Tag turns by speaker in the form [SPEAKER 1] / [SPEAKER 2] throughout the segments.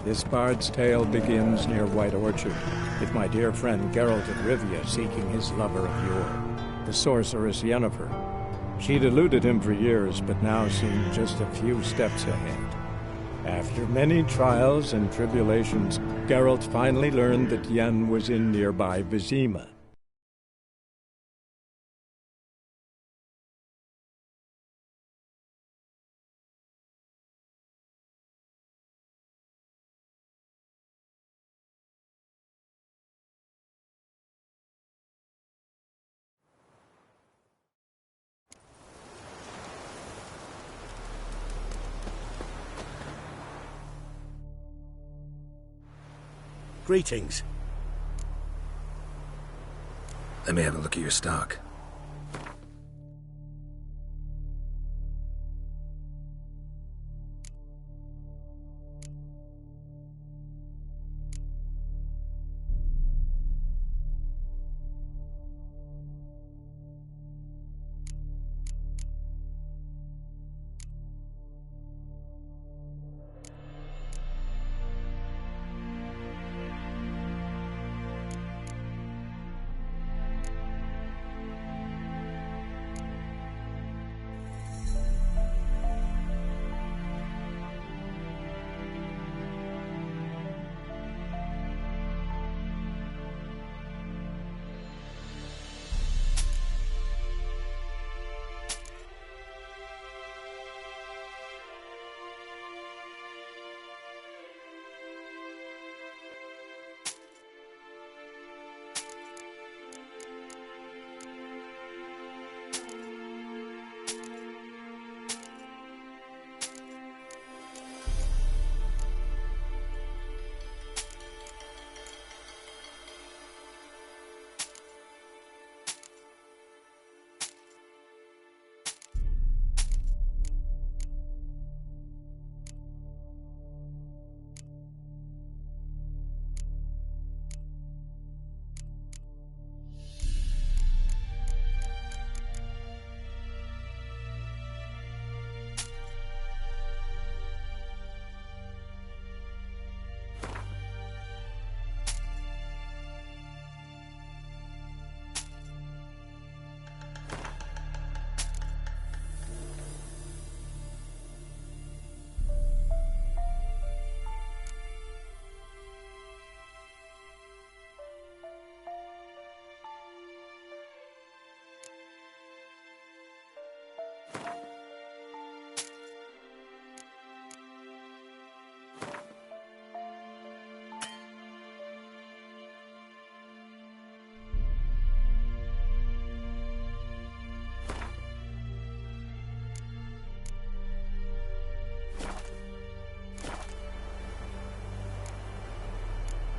[SPEAKER 1] This bard's tale begins near White Orchard, with my dear friend Geralt of Rivia seeking his lover of yore, the sorceress Yennefer. She'd eluded him for years, but now seemed just a few steps ahead. After many trials and tribulations, Geralt finally learned that Yen was in nearby Vizima.
[SPEAKER 2] Greetings.
[SPEAKER 3] Let me have a look at your stock.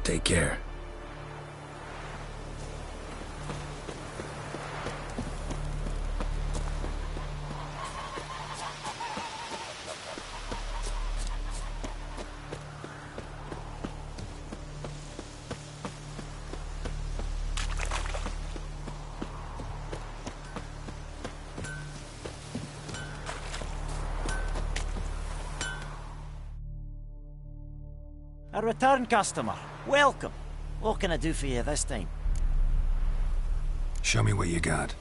[SPEAKER 3] Take care.
[SPEAKER 4] A return customer. Welcome. What can I do for you this time?
[SPEAKER 3] Show me what you got.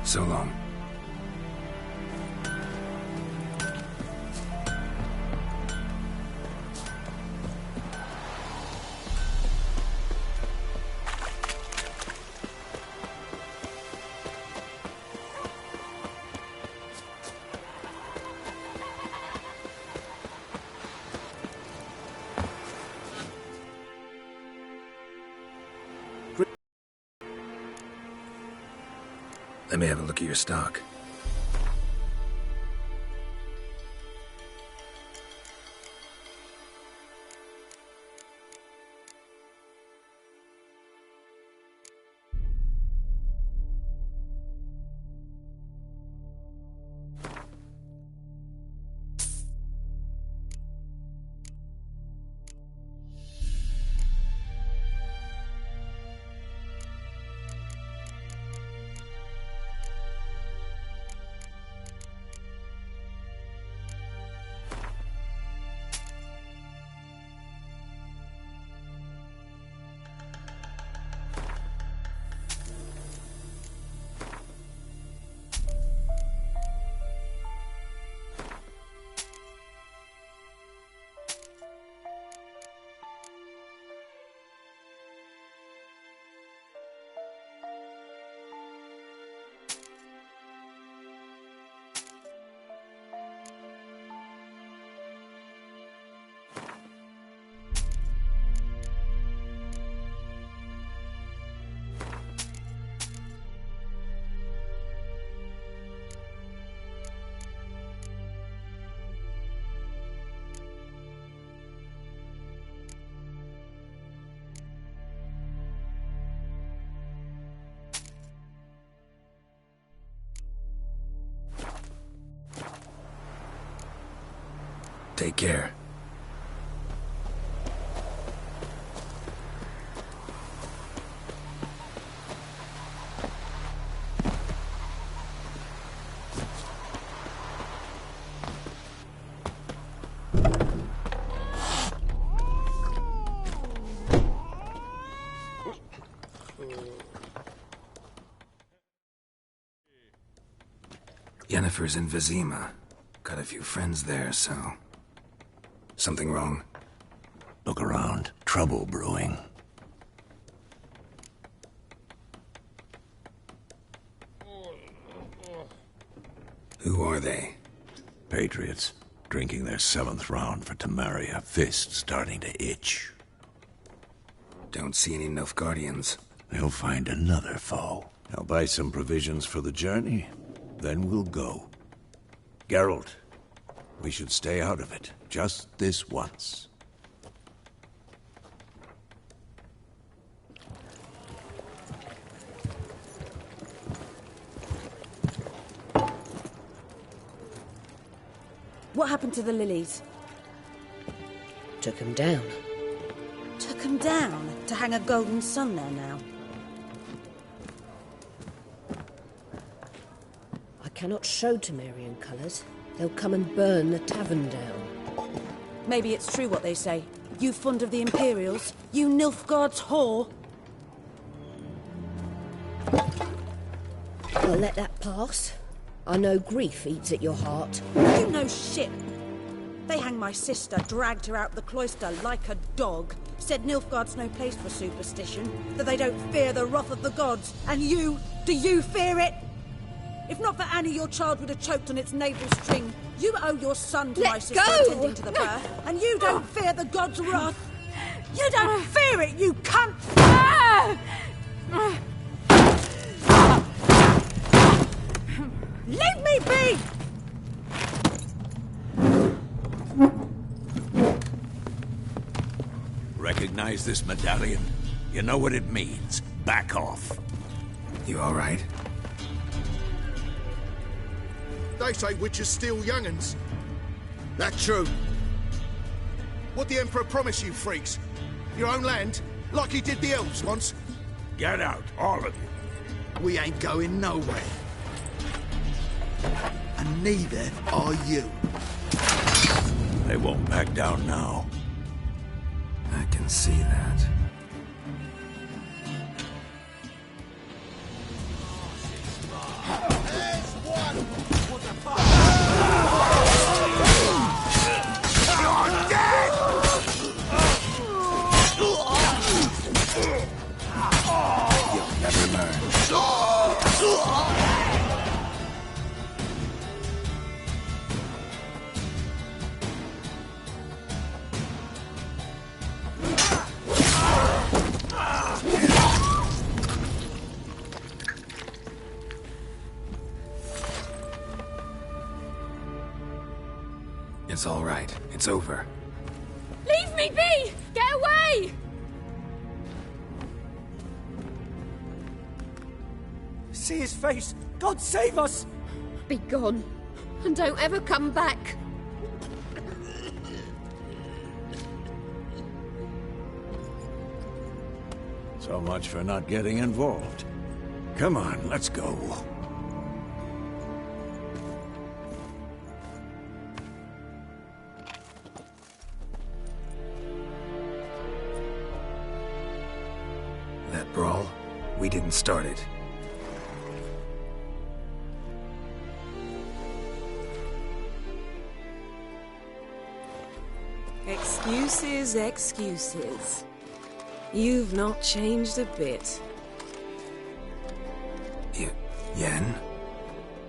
[SPEAKER 3] So long. Let me have a look at your stock. Take care. Yennefer's in Vizima. Got a few friends there, so... Something wrong?
[SPEAKER 5] Look around. Trouble brewing.
[SPEAKER 3] Who are they?
[SPEAKER 5] Patriots. Drinking their 7th round for Temeria. Fists starting to itch.
[SPEAKER 3] Don't see any Nilfgaardians.
[SPEAKER 5] They'll find another foe. I'll buy some provisions for the journey. Then we'll go. Geralt, we should stay out of it. Just this once.
[SPEAKER 6] What happened to the lilies?
[SPEAKER 7] Took him down.
[SPEAKER 6] Took them down to hang a golden sun there now.
[SPEAKER 7] I cannot show Temerian colours. They'll come and burn the tavern down.
[SPEAKER 6] Maybe it's true what they say. You fond of the Imperials? You Nilfgaard's whore?
[SPEAKER 7] I'll let that pass. I know grief eats at your heart.
[SPEAKER 6] You know shit. They hanged my sister, dragged her out the cloister like a dog. Said Nilfgaard's no place for superstition, that they don't fear the wrath of the gods. And you, do you fear it? If not for Annie, your child would have choked on its navel string. You owe your son to my sister attending to the birth, and you don't fear the gods' wrath. You don't fear it, you cunt! Leave me be!
[SPEAKER 5] Recognize this medallion? You know what it means. Back off.
[SPEAKER 3] You all right?
[SPEAKER 2] They say witches steal young'uns. That true. What the Emperor promised you, freaks? Your own land? Like he did the elves once?
[SPEAKER 5] Get out, all of you.
[SPEAKER 2] We ain't going nowhere. And neither are you.
[SPEAKER 5] They won't back down now.
[SPEAKER 3] I can see that. You'll never learn. It's all right. It's over.
[SPEAKER 8] Leave me be! Get away!
[SPEAKER 4] See his face! God save us!
[SPEAKER 8] Be gone, and don't ever come back.
[SPEAKER 5] So much for not getting involved. Come on, let's go.
[SPEAKER 3] That brawl, we didn't start it.
[SPEAKER 9] Excuses, excuses. You've not changed a bit.
[SPEAKER 3] Yen?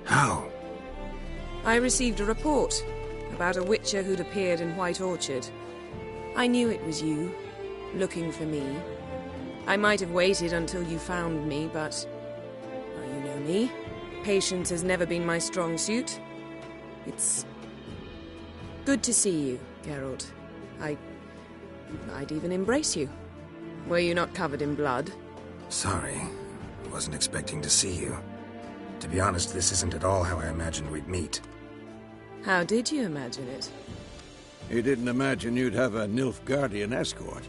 [SPEAKER 3] How?
[SPEAKER 9] I received a report about a witcher who'd appeared in White Orchard. I knew it was you, looking for me. I might have waited until you found me, but... well, you know me. Patience has never been my strong suit. It's... good to see you, Geralt. I'd even embrace you. Were you not covered in blood?
[SPEAKER 3] Sorry. Wasn't expecting to see you. To be honest, this isn't at all how I imagined we'd meet.
[SPEAKER 9] How did you imagine it?
[SPEAKER 5] You didn't imagine you'd have a Nilfgaardian escort.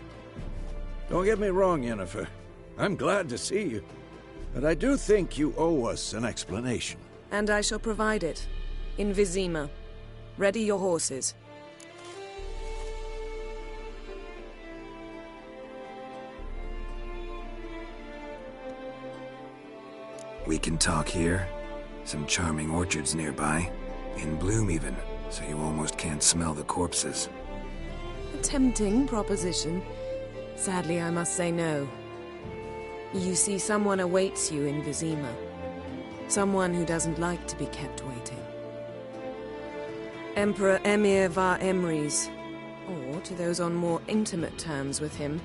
[SPEAKER 5] Don't get me wrong, Yennefer. I'm glad to see you. But I do think you owe us an explanation.
[SPEAKER 9] And I shall provide it. In Vizima. Ready your horses.
[SPEAKER 3] We can talk here. Some charming orchards nearby. In bloom even, so you almost can't smell the corpses.
[SPEAKER 9] A tempting proposition. Sadly, I must say no. You see, someone awaits you in Vizima. Someone who doesn't like to be kept waiting. Emperor Emir var Emrys. Or, to those on more intimate terms with him,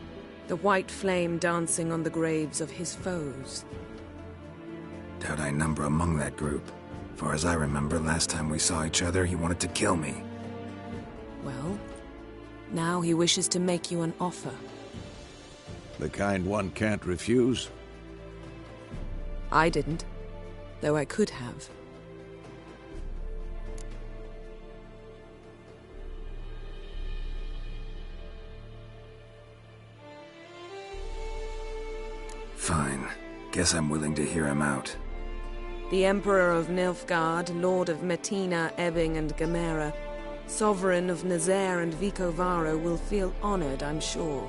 [SPEAKER 9] the white flame dancing on the graves of his foes.
[SPEAKER 3] Doubt I number among that group. Far as I remember, last time we saw each other, he wanted to kill me.
[SPEAKER 9] Well, now he wishes to make you an offer.
[SPEAKER 5] The kind one can't refuse?
[SPEAKER 9] I didn't, though I could have.
[SPEAKER 3] Fine. Guess I'm willing to hear him out.
[SPEAKER 9] The Emperor of Nilfgaard, Lord of Metina, Ebbing and Gamera, Sovereign of Nazaire and Vicovaro will feel honored, I'm sure.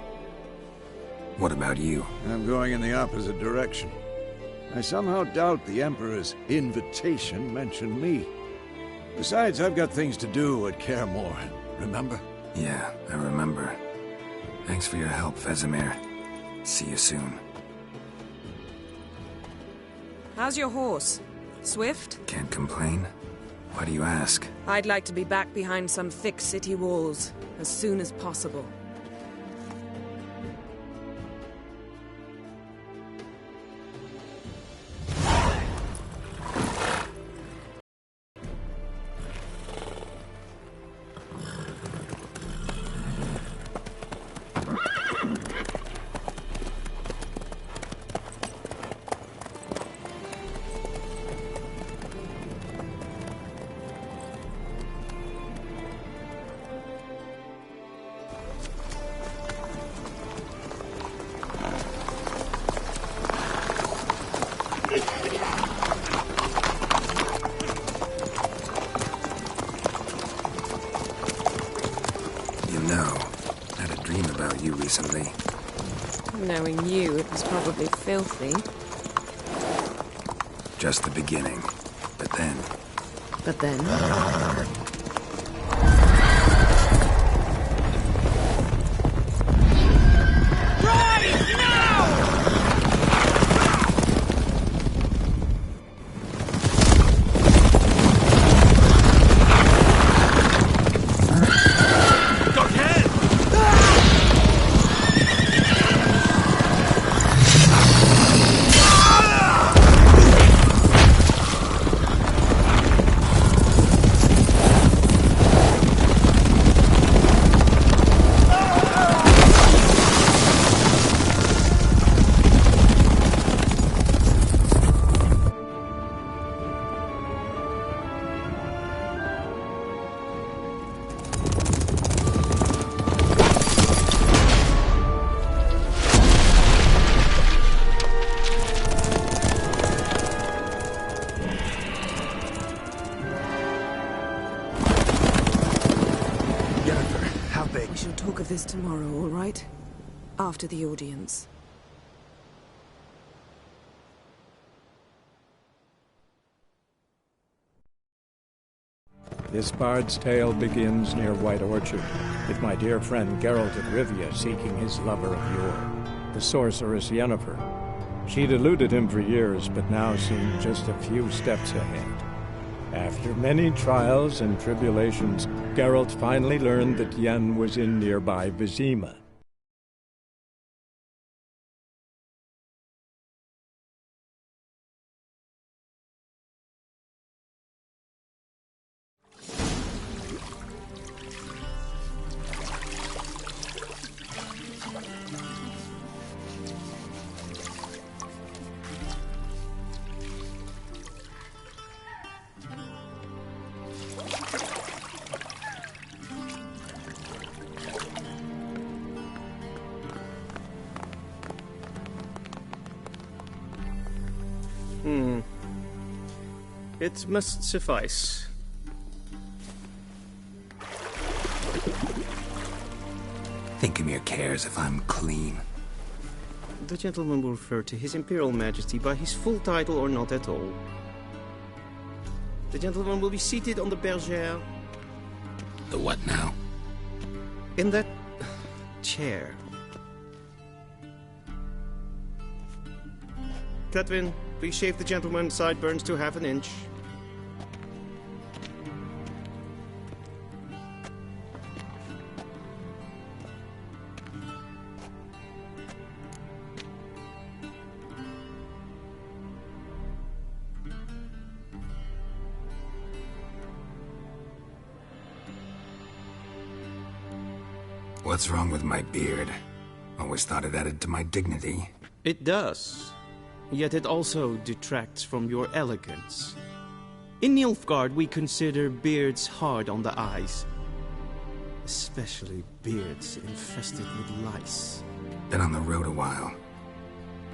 [SPEAKER 3] What about you?
[SPEAKER 5] I'm going in the opposite direction. I somehow doubt the Emperor's invitation mentioned me. Besides, I've got things to do at Kaer Morhen, remember?
[SPEAKER 3] Yeah, I remember. Thanks for your help, Vesemir. See you soon.
[SPEAKER 9] How's your horse? Swift?
[SPEAKER 3] Can't complain. Why do you ask?
[SPEAKER 9] I'd like to be back behind some thick city walls as soon as possible.
[SPEAKER 3] Recently.
[SPEAKER 9] Knowing you, it was probably filthy.
[SPEAKER 3] Just the beginning. But then...
[SPEAKER 9] But then? shall talk of this tomorrow, all right? After the audience.
[SPEAKER 1] This bard's tale begins near White Orchard, with my dear friend Geralt of Rivia seeking his lover of yore, the sorceress Yennefer. She'd eluded him for years, but now seemed just a few steps ahead. After many trials and tribulations, Geralt finally learned that Yen was in nearby Vizima.
[SPEAKER 10] It must suffice.
[SPEAKER 3] Thinkemere cares if I'm clean.
[SPEAKER 10] The gentleman will refer to His Imperial Majesty by his full title or not at all. The gentleman will be seated on the bergère.
[SPEAKER 3] The what now?
[SPEAKER 10] In that chair. Cletwin, please shave the gentleman's sideburns to half an inch.
[SPEAKER 3] What's wrong with my beard? Always thought it added to my dignity.
[SPEAKER 10] It does. Yet it also detracts from your elegance. In Nilfgaard, we consider beards hard on the eyes. Especially beards infested with lice.
[SPEAKER 3] Been on the road a while.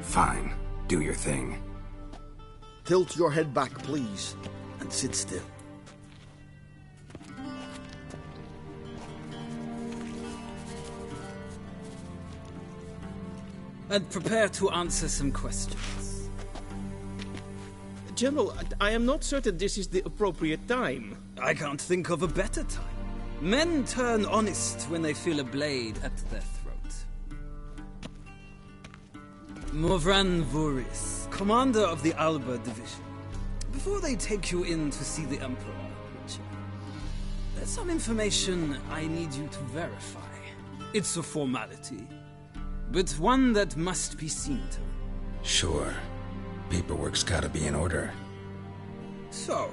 [SPEAKER 3] Fine, do your thing.
[SPEAKER 2] Tilt your head back, please, and sit still.
[SPEAKER 11] And prepare to answer some questions.
[SPEAKER 10] General, I am not certain this is the appropriate time.
[SPEAKER 11] I can't think of a better time. Men turn honest when they feel a blade at their throat. Morvran Voorhis, commander of the Alba Division. Before they take you in to see the Emperor, Richard, there's some information I need you to verify. It's a formality, but one that must be seen to.
[SPEAKER 3] Sure. Paperwork's gotta be in order.
[SPEAKER 11] So,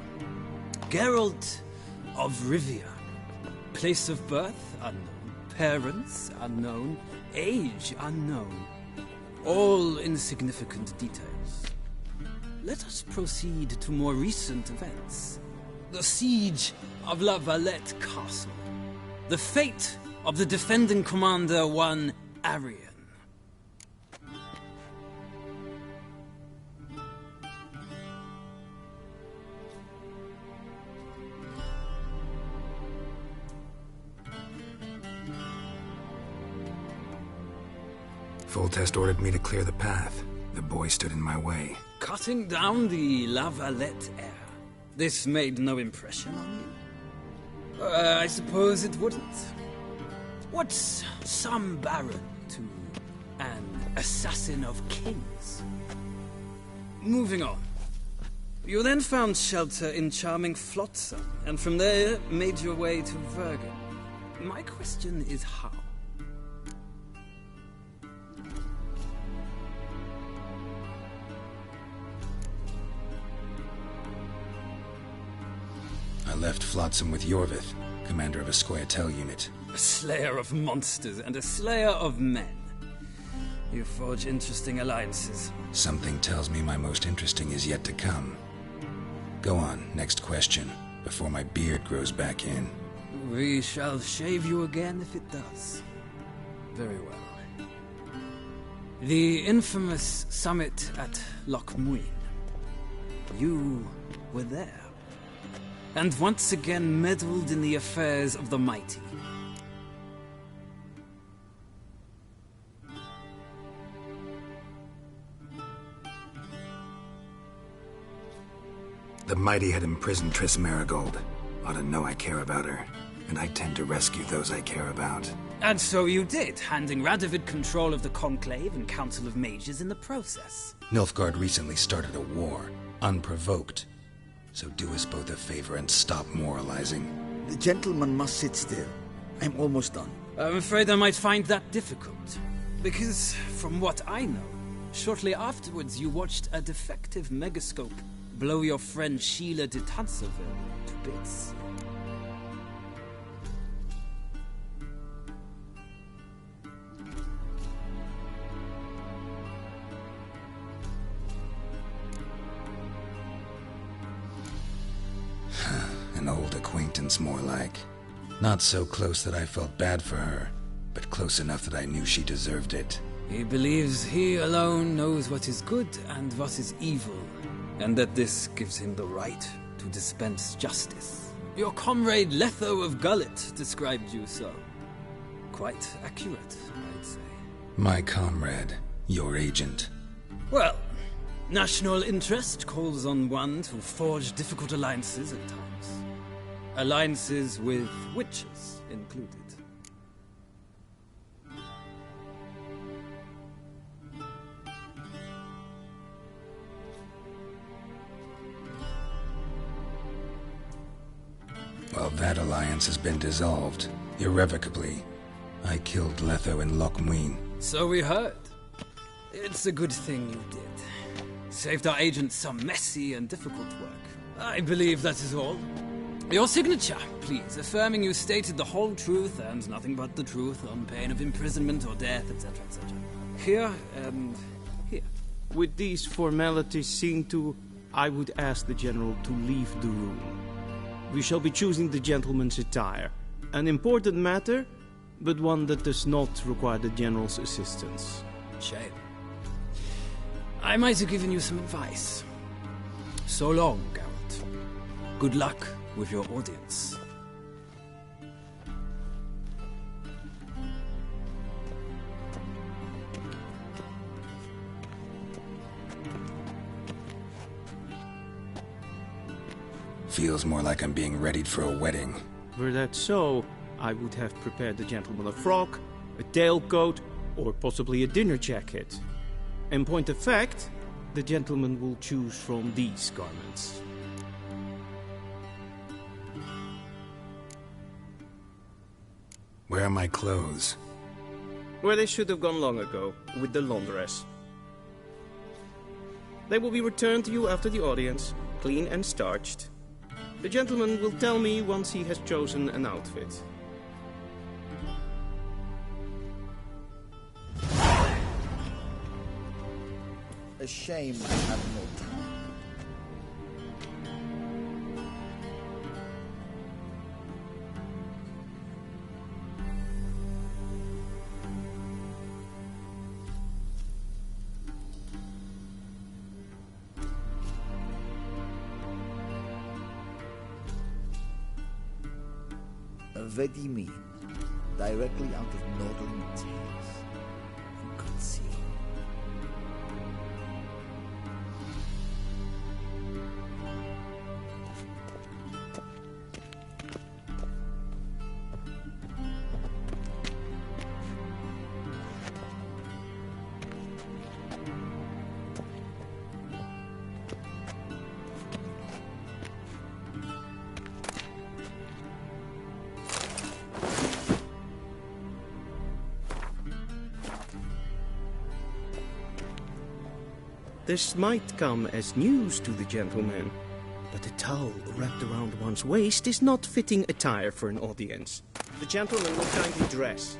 [SPEAKER 11] Geralt of Rivia. Place of birth unknown. Parents unknown. Age unknown. All insignificant details. Let us proceed to more recent events. The siege of La Valette Castle. The fate of the defending commander, one Arian.
[SPEAKER 3] Foltest ordered me to clear the path. The boy stood in my way.
[SPEAKER 11] Cutting down the La Valette heir. This made no impression on you? I suppose it wouldn't. What's some baron to an assassin of kings? Moving on. You then found shelter in charming Flotsam, and from there made your way to Vergen. My question is how?
[SPEAKER 3] I left Flotsam with Yorvith, commander of a Scoia'tael unit.
[SPEAKER 11] A slayer of monsters and a slayer of men. You forge interesting alliances.
[SPEAKER 3] Something tells me my most interesting is yet to come. Go on, next question, before my beard grows back in.
[SPEAKER 11] We shall shave you again if it does. Very well. The infamous summit at Loch Muin. You were there. And once again meddled in the affairs of the mighty.
[SPEAKER 3] The Mighty had imprisoned Triss Merigold. Ought to know I care about her, and I tend to rescue those I care about.
[SPEAKER 11] And so you did, handing Radovid control of the Conclave and Council of Mages in the process.
[SPEAKER 3] Nilfgaard recently started a war, unprovoked. So do us both a favor and stop moralizing.
[SPEAKER 12] The gentleman must sit still. I'm almost done.
[SPEAKER 11] I'm afraid I might find that difficult. Because, from what I know, shortly afterwards you watched a defective megascope blow your friend Sheila de Tanserville to bits.
[SPEAKER 3] An old acquaintance, more like. Not so close that I felt bad for her, but close enough that I knew she deserved it.
[SPEAKER 11] He believes he alone knows what is good and what is evil, and that this gives him the right to dispense justice. Your comrade Letho of Gullet described you so. Quite accurate, I'd say.
[SPEAKER 3] My comrade, your agent.
[SPEAKER 11] Well, national interest calls on one to forge difficult alliances at times. Alliances with witches included.
[SPEAKER 3] Well, that alliance has been dissolved, irrevocably. I killed Letho in Loch Muin.
[SPEAKER 11] So we heard. It's a good thing you did. Saved our agent some messy and difficult work. I believe that is all. Your signature, please, affirming you stated the whole truth and nothing but the truth on pain of imprisonment or death, etc., etc. Here and here.
[SPEAKER 10] With these formalities seen to, I would ask the General to leave the room. We shall be choosing the gentleman's attire. An important matter, but one that does not require the General's assistance.
[SPEAKER 11] Shame. I might have given you some advice. So long, Geralt. Good luck with your audience.
[SPEAKER 3] Feels more like I'm being readied for a wedding.
[SPEAKER 10] Were that so, I would have prepared the gentleman a frock, a tailcoat, or possibly a dinner jacket. In point of fact, the gentleman will choose from these garments.
[SPEAKER 3] Where are my clothes?
[SPEAKER 10] Where they should have gone long ago, with the laundress. They will be returned to you after the audience, clean and starched. The gentleman will tell me once he has chosen an outfit.
[SPEAKER 12] A shame I have no time. Vedimin, directly out of Nordling Tales. Who could see?
[SPEAKER 10] This might come as news to the gentleman, but a towel wrapped around one's waist is not fitting attire for an audience. The gentleman will kindly dress.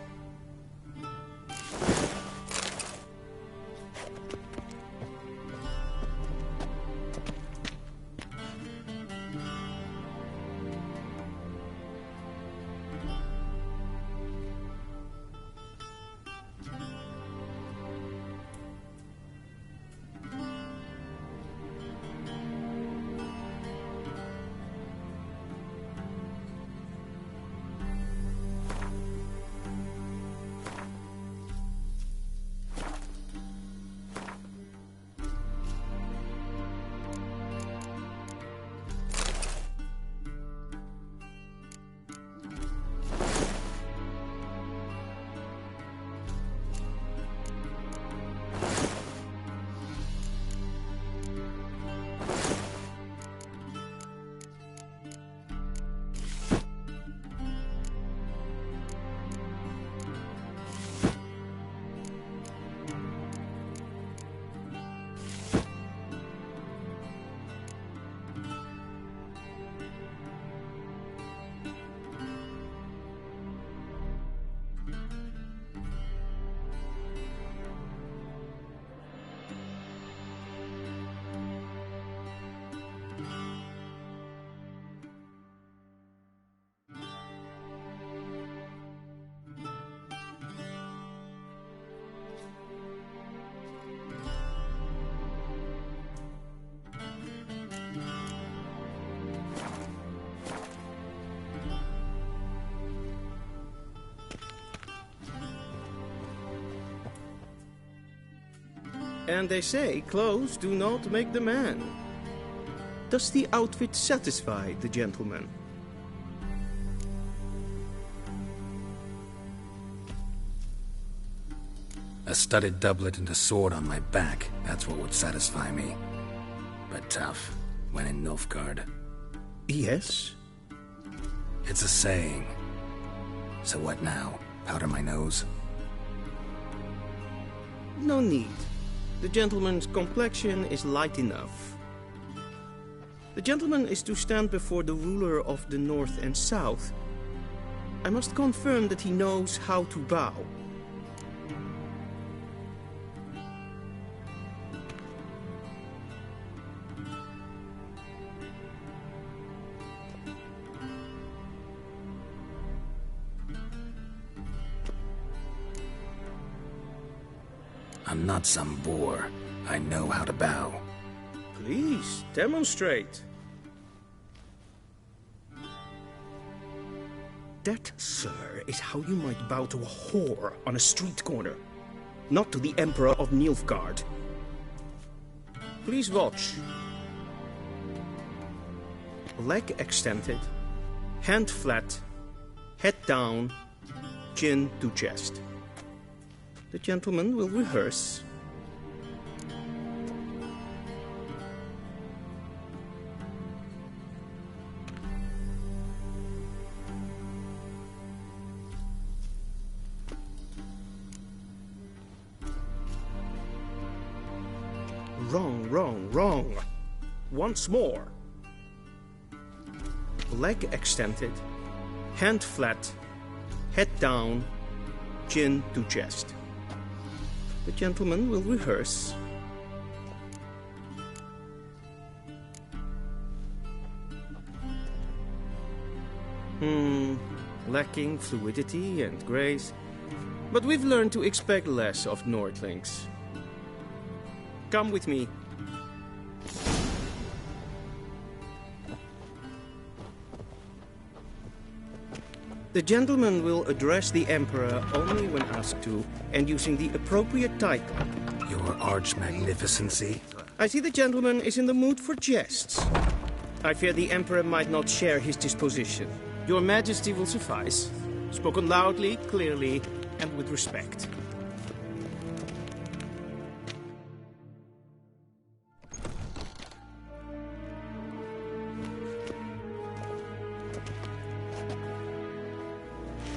[SPEAKER 10] And they say clothes do not make the man. Does the outfit satisfy the gentleman?
[SPEAKER 3] A studded doublet and a sword on my back, that's what would satisfy me. But tough, when in Nilfgaard.
[SPEAKER 10] Yes?
[SPEAKER 3] It's a saying. So what now? Powder my nose?
[SPEAKER 10] No need. The gentleman's complexion is light enough. The gentleman is to stand before the ruler of the North and South. I must confirm that he knows how to bow.
[SPEAKER 3] I'm not some boor. I know how to bow.
[SPEAKER 10] Please, demonstrate. That, sir, is how you might bow to a whore on a street corner, not to the Emperor of Nilfgaard. Please watch. Leg extended, hand flat, head down, chin to chest. The gentleman will rehearse. Wrong, wrong, wrong. Once more. Leg extended, hand flat, head down, chin to chest. The gentleman will rehearse. Lacking fluidity and grace. But we've learned to expect less of Nordlings. Come with me. The gentleman will address the Emperor only when asked to, and using the appropriate title.
[SPEAKER 3] Your Arch-Magnificency?
[SPEAKER 10] I see the gentleman is in the mood for jests. I fear the Emperor might not share his disposition. Your Majesty will suffice. Spoken loudly, clearly, and with respect.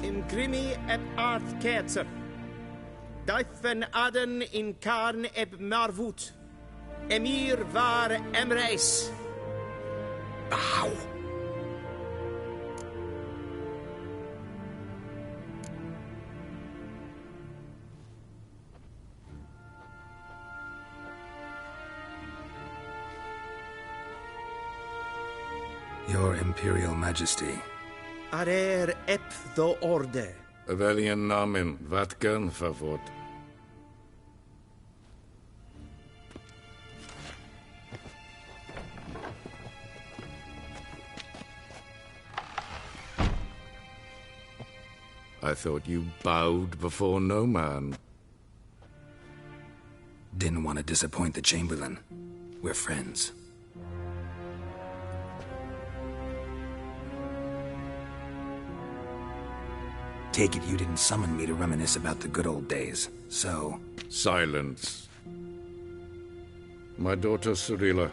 [SPEAKER 10] Imgrimi eb art ketzer. Daifen aden in karn eb marvut. Emir var emreis.
[SPEAKER 3] Bow. Your Imperial Majesty.
[SPEAKER 10] Arer ep the orde.
[SPEAKER 13] Velian namen, vatkan favot. I thought you bowed before no man.
[SPEAKER 3] Didn't want to disappoint the Chamberlain. We're friends. Take it you didn't summon me to reminisce about the good old days, so...
[SPEAKER 13] Silence. My daughter Cirilla,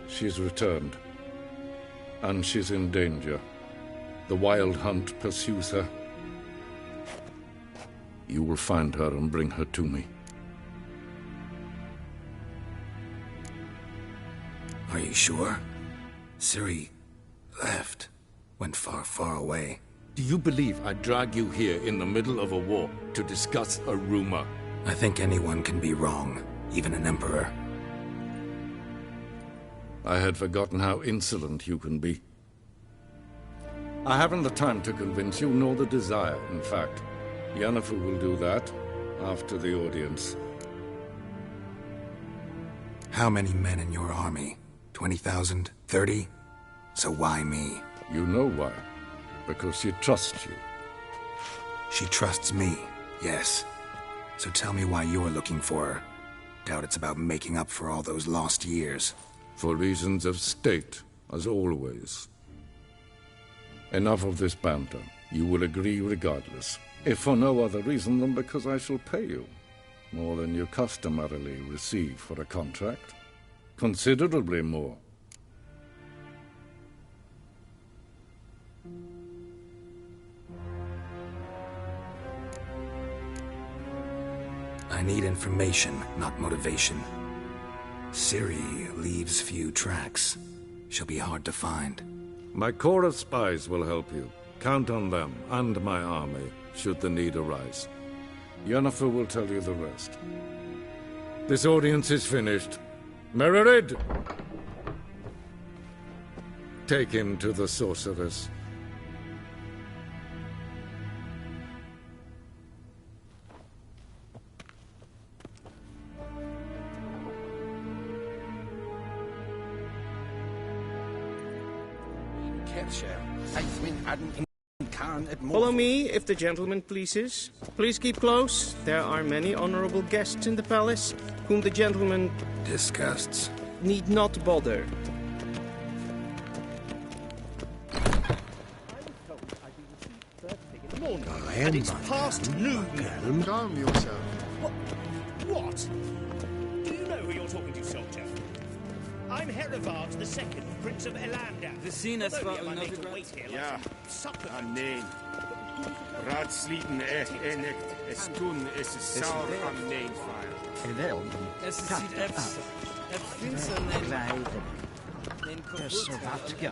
[SPEAKER 13] she's returned. And she's in danger. The Wild Hunt pursues her. You will find her and bring her to me.
[SPEAKER 3] Are you sure? Ciri left. Went far, far away.
[SPEAKER 13] Do you believe I'd drag you here in the middle of a war to discuss a rumor?
[SPEAKER 3] I think anyone can be wrong, even an emperor.
[SPEAKER 13] I had forgotten how insolent you can be. I haven't the time to convince you, nor the desire, in fact. Yennefer will do that after the audience.
[SPEAKER 3] How many men in your army? 20,000? 30? So why me?
[SPEAKER 13] You know why. Because she trusts you.
[SPEAKER 3] She trusts me, yes. So tell me why you're looking for her. Doubt it's about making up for all those lost years.
[SPEAKER 13] For reasons of state, as always. Enough of this banter. You will agree regardless, if for no other reason than because I shall pay you more than you customarily receive for a contract. Considerably more.
[SPEAKER 3] I need information, not motivation. Ciri leaves few tracks. She'll be hard to find.
[SPEAKER 13] My corps of spies will help you. Count on them, and my army, should the need arise. Yennefer will tell you the rest. This audience is finished. Mererid! Take him to the sorceress.
[SPEAKER 10] Follow me, if the gentleman pleases. Please keep close. There are many honorable guests in the palace, whom the gentleman...
[SPEAKER 3] disgusts.
[SPEAKER 10] ...need not bother.
[SPEAKER 14] And it's past noon.
[SPEAKER 2] Calm yourself.
[SPEAKER 14] What? Do you know who you're talking to, soldier? I'm Herivard II, Prince of Elander.
[SPEAKER 11] We zien es
[SPEAKER 14] Although
[SPEAKER 11] wel
[SPEAKER 14] we are
[SPEAKER 11] een
[SPEAKER 14] made to
[SPEAKER 11] Novigrad.
[SPEAKER 14] wait here
[SPEAKER 15] Ja.
[SPEAKER 14] like supper.
[SPEAKER 15] Nee. Raadsleden echt. Es tun, es is sauer am neenfire.
[SPEAKER 4] Geweld.
[SPEAKER 11] Es ziet het finster
[SPEAKER 4] Rijden. Dus wat ja.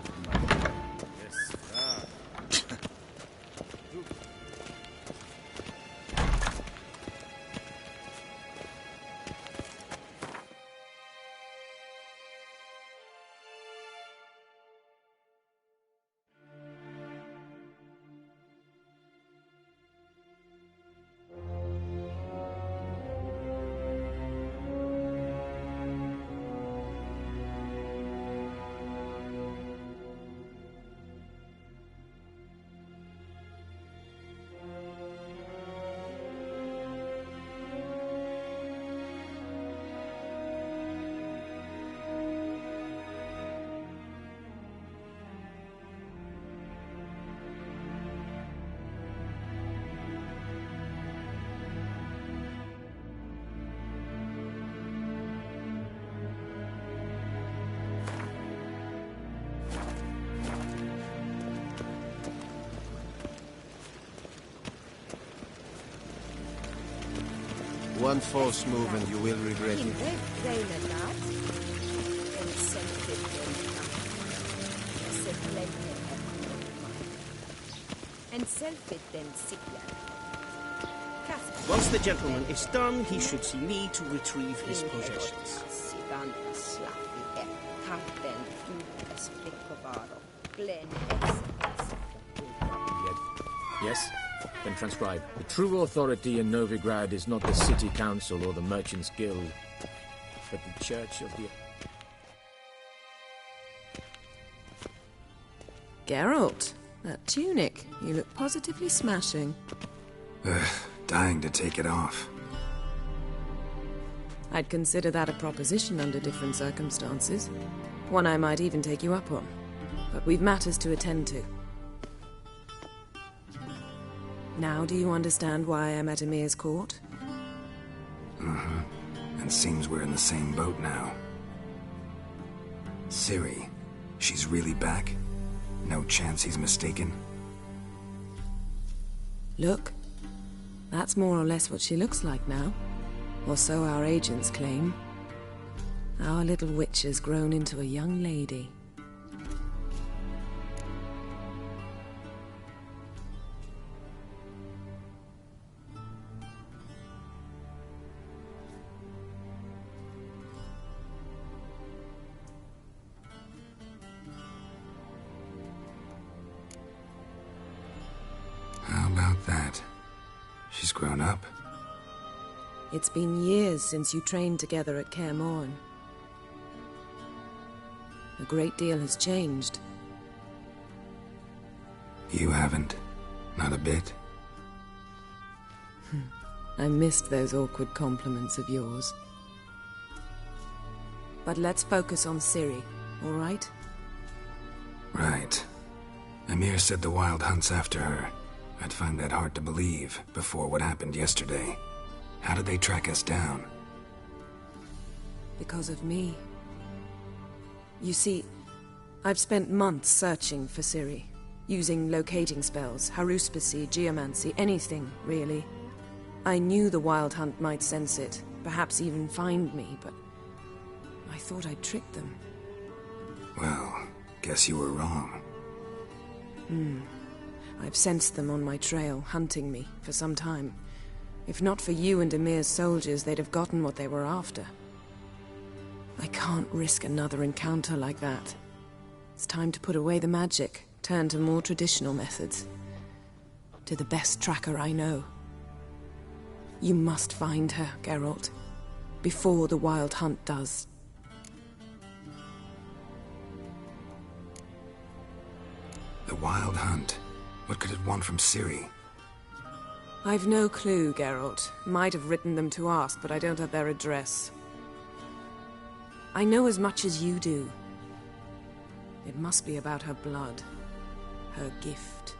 [SPEAKER 16] One false move and you will regret it.
[SPEAKER 10] Once the gentleman is done, he should see me to retrieve his possessions.
[SPEAKER 17] Yes? Then transcribe. The true authority in Novigrad is not the city council or the merchants' guild, but the church of the...
[SPEAKER 9] Geralt, that tunic. You look positively smashing.
[SPEAKER 3] Dying to take it off.
[SPEAKER 9] I'd consider that a proposition under different circumstances. One I might even take you up on. But we've matters to attend to. Now do you understand why I'm at Emir's court?
[SPEAKER 3] Mm-hmm. And seems we're in the same boat now. Ciri, she's really back? No chance he's mistaken?
[SPEAKER 9] Look, that's more or less what she looks like now. Or so our agents claim. Our little witch has grown into a young lady.
[SPEAKER 3] How about that? She's grown up.
[SPEAKER 9] It's been years since you trained together at Kaer Morhen. A great deal has changed.
[SPEAKER 3] You haven't. Not a bit.
[SPEAKER 9] I missed those awkward compliments of yours. But let's focus on Ciri, all right?
[SPEAKER 3] Right. Emir said the Wild Hunt's after her. I'd find that hard to believe before what happened yesterday. How did they track us down?
[SPEAKER 9] Because of me. You see, I've spent months searching for Ciri, using locating spells, haruspicy, geomancy, anything, really. I knew the Wild Hunt might sense it, perhaps even find me, but I thought I'd tricked them.
[SPEAKER 3] Well, guess you were wrong.
[SPEAKER 9] I've sensed them on my trail, hunting me, for some time. If not for you and Emir's soldiers, they'd have gotten what they were after. I can't risk another encounter like that. It's time to put away the magic, turn to more traditional methods. To the best tracker I know. You must find her, Geralt, before the Wild Hunt does.
[SPEAKER 3] The Wild Hunt? What could it want from Ciri?
[SPEAKER 9] I've no clue, Geralt. Might have written them to ask, but I don't have their address. I know as much as you do. It must be about her blood. Her gift.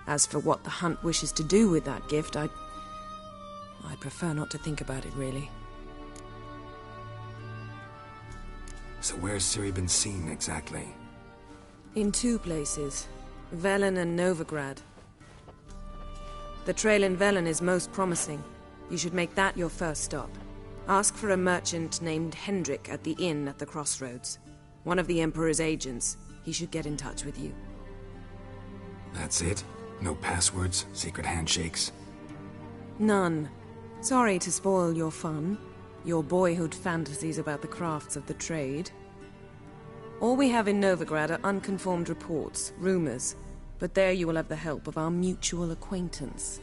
[SPEAKER 9] As for what the Hunt wishes to do with that gift, I prefer not to think about it, really.
[SPEAKER 3] So where's Ciri been seen, exactly?
[SPEAKER 9] In 2 places. Velen and Novigrad. The trail in Velen is most promising. You should make that your first stop. Ask for a merchant named Hendrik at the inn at the crossroads. One of the Emperor's agents. He should get in touch with you.
[SPEAKER 3] That's it? No passwords? Secret handshakes?
[SPEAKER 9] None. Sorry to spoil your fun. Your boyhood fantasies about the crafts of the trade. All we have in Novigrad are unconfirmed reports, rumors. But there you will have the help of our mutual acquaintance.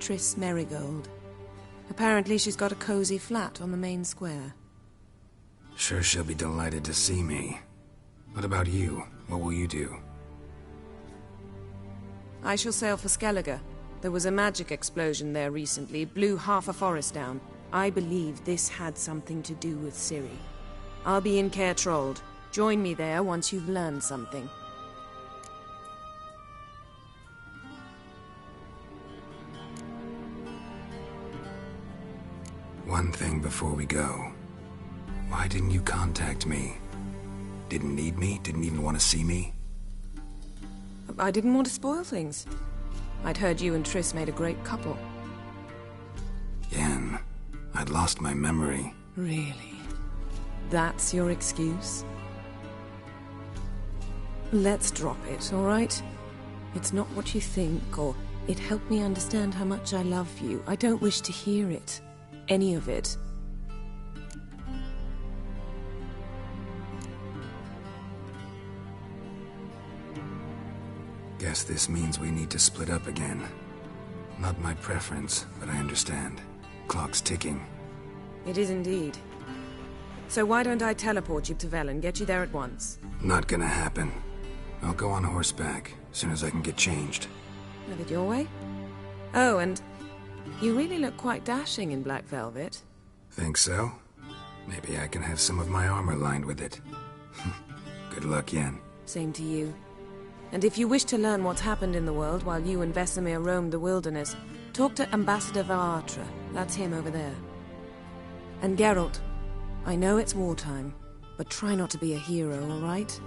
[SPEAKER 9] Triss Merigold. Apparently she's got a cozy flat on the main square.
[SPEAKER 3] Sure she'll be delighted to see me. What about you? What will you do?
[SPEAKER 9] I shall sail for Skellige. There was a magic explosion there recently, blew half a forest down. I believe this had something to do with Ciri. I'll be in Caer Trolde. Join me there once you've learned something.
[SPEAKER 3] One thing before we go. Why didn't you contact me? Didn't need me? Didn't even want to see me?
[SPEAKER 9] I didn't want to spoil things. I'd heard you and Triss made a great couple.
[SPEAKER 3] Yen, I'd lost my memory.
[SPEAKER 9] Really? That's your excuse? Let's drop it, all right? It's not what you think, or it helped me understand how much I love you. I don't wish to hear it. Any of it.
[SPEAKER 3] Guess this means we need to split up again. Not my preference, but I understand. Clock's ticking.
[SPEAKER 9] It is indeed. So why don't I teleport you to Velen, get you there at once?
[SPEAKER 3] Not gonna happen. I'll go on horseback, as soon as I can get changed.
[SPEAKER 9] Have it your way? Oh, and you really look quite dashing in black velvet.
[SPEAKER 3] Think so? Maybe I can have some of my armor lined with it. Good luck, Yen.
[SPEAKER 9] Same to you. And if you wish to learn what's happened in the world while you and Vesemir roamed the wilderness, talk to Ambassador Vaatra. That's him over there. And Geralt, I know it's wartime, but try not to be a hero, all right?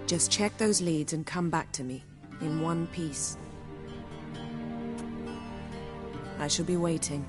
[SPEAKER 9] Just check those leads and come back to me, in one piece. I shall be waiting.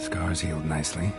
[SPEAKER 3] Scars healed nicely.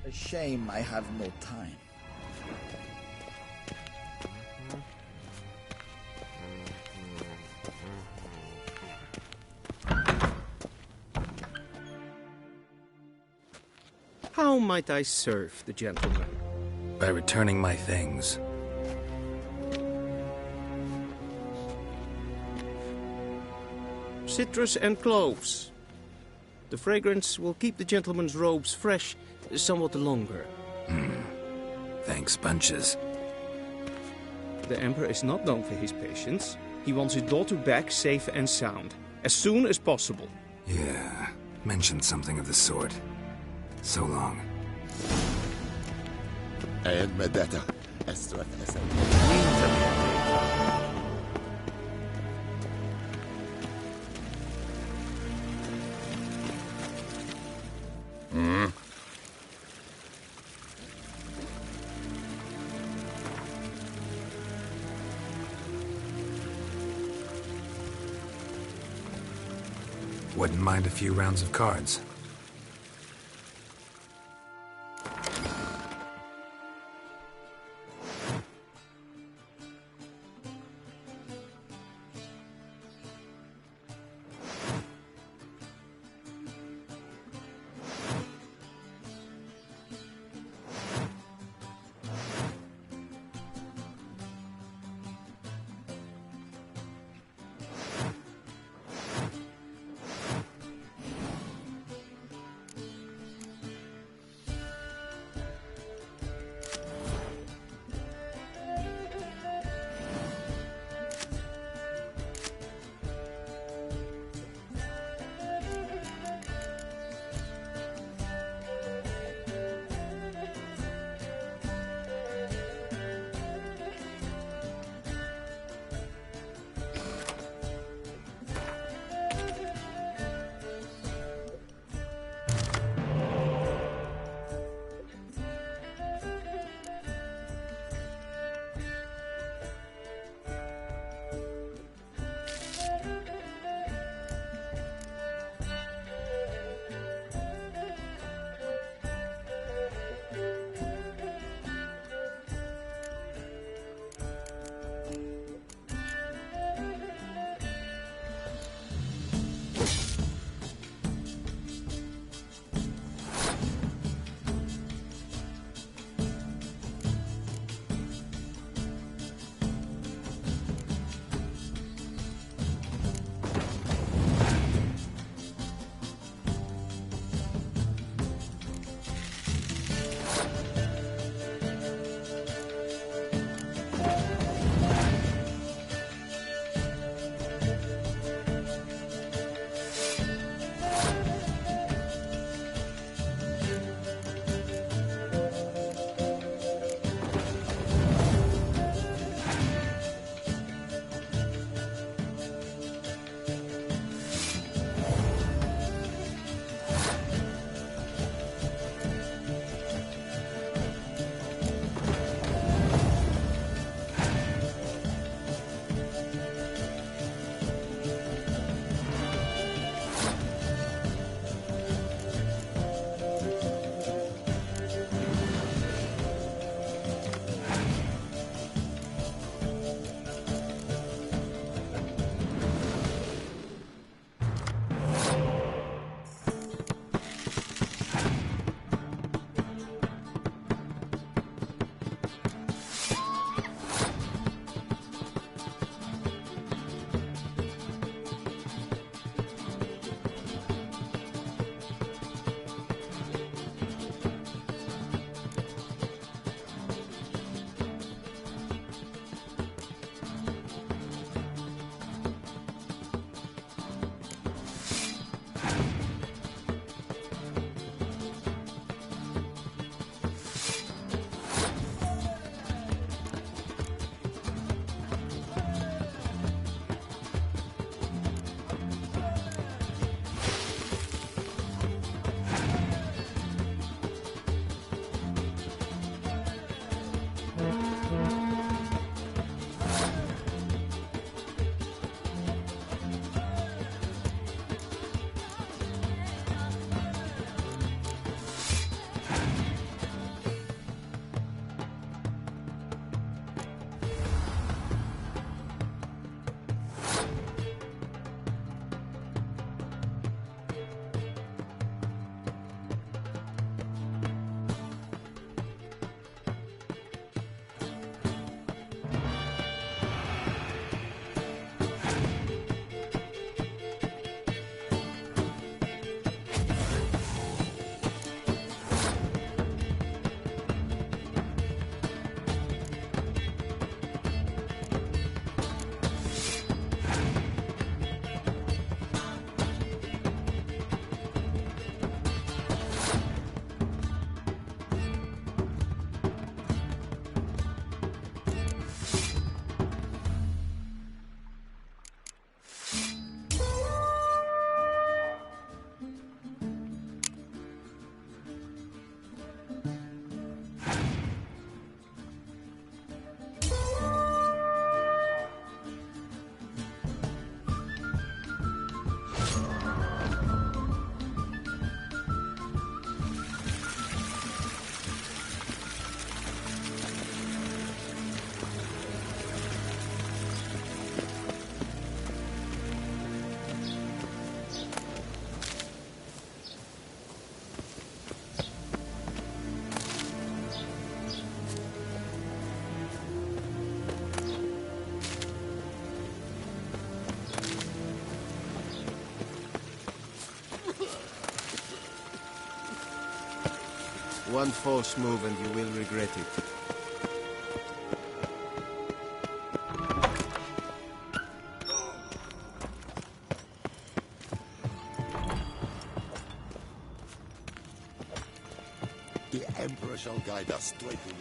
[SPEAKER 12] A shame I have no time.
[SPEAKER 10] How might I serve the gentleman?
[SPEAKER 3] By returning my things.
[SPEAKER 10] Citrus and cloves. The fragrance will keep the gentleman's robes fresh somewhat longer.
[SPEAKER 3] Thanks, bunches.
[SPEAKER 10] The Emperor is not known for his patience. He wants his daughter back safe and sound, as soon as possible.
[SPEAKER 3] Yeah, mentioned something of the sort. So long.
[SPEAKER 18] And Medetta. Esto es
[SPEAKER 3] Wouldn't mind a few rounds of cards.
[SPEAKER 16] One false move and you will regret it.
[SPEAKER 18] The Emperor shall guide us straight to you.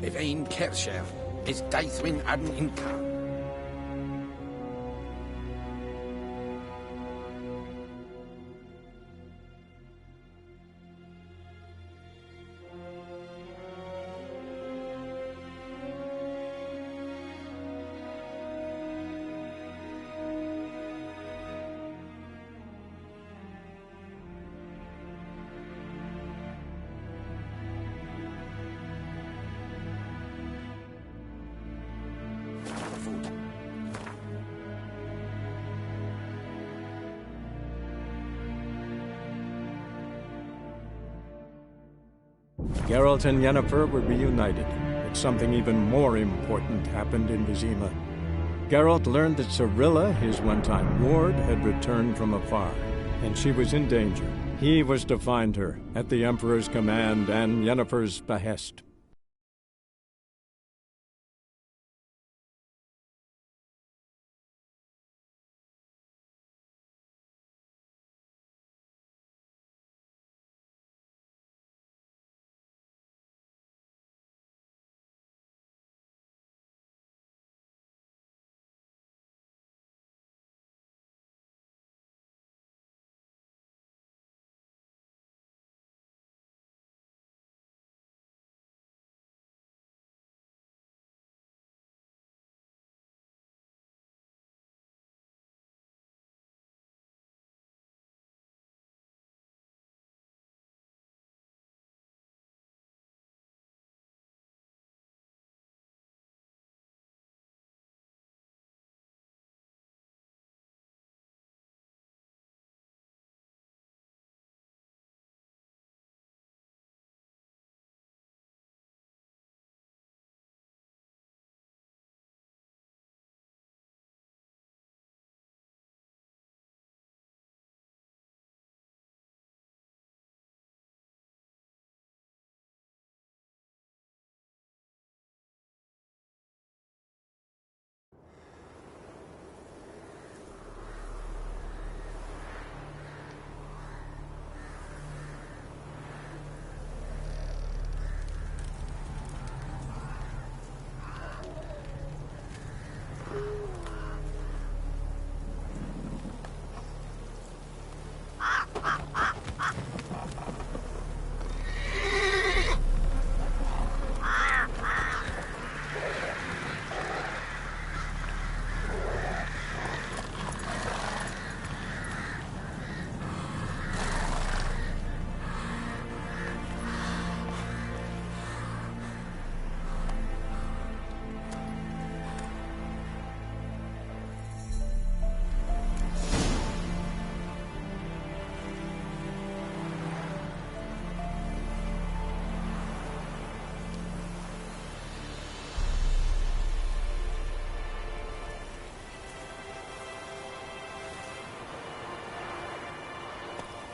[SPEAKER 19] Evain Kershev is Daithwin Adn Inca.
[SPEAKER 1] Geralt and Yennefer were reunited, but something even more important happened in Vizima. Geralt learned that Cirilla, his one-time ward, had returned from afar, and she was in danger. He was to find her, at the Emperor's command and Yennefer's behest.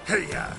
[SPEAKER 18] Hey-ya!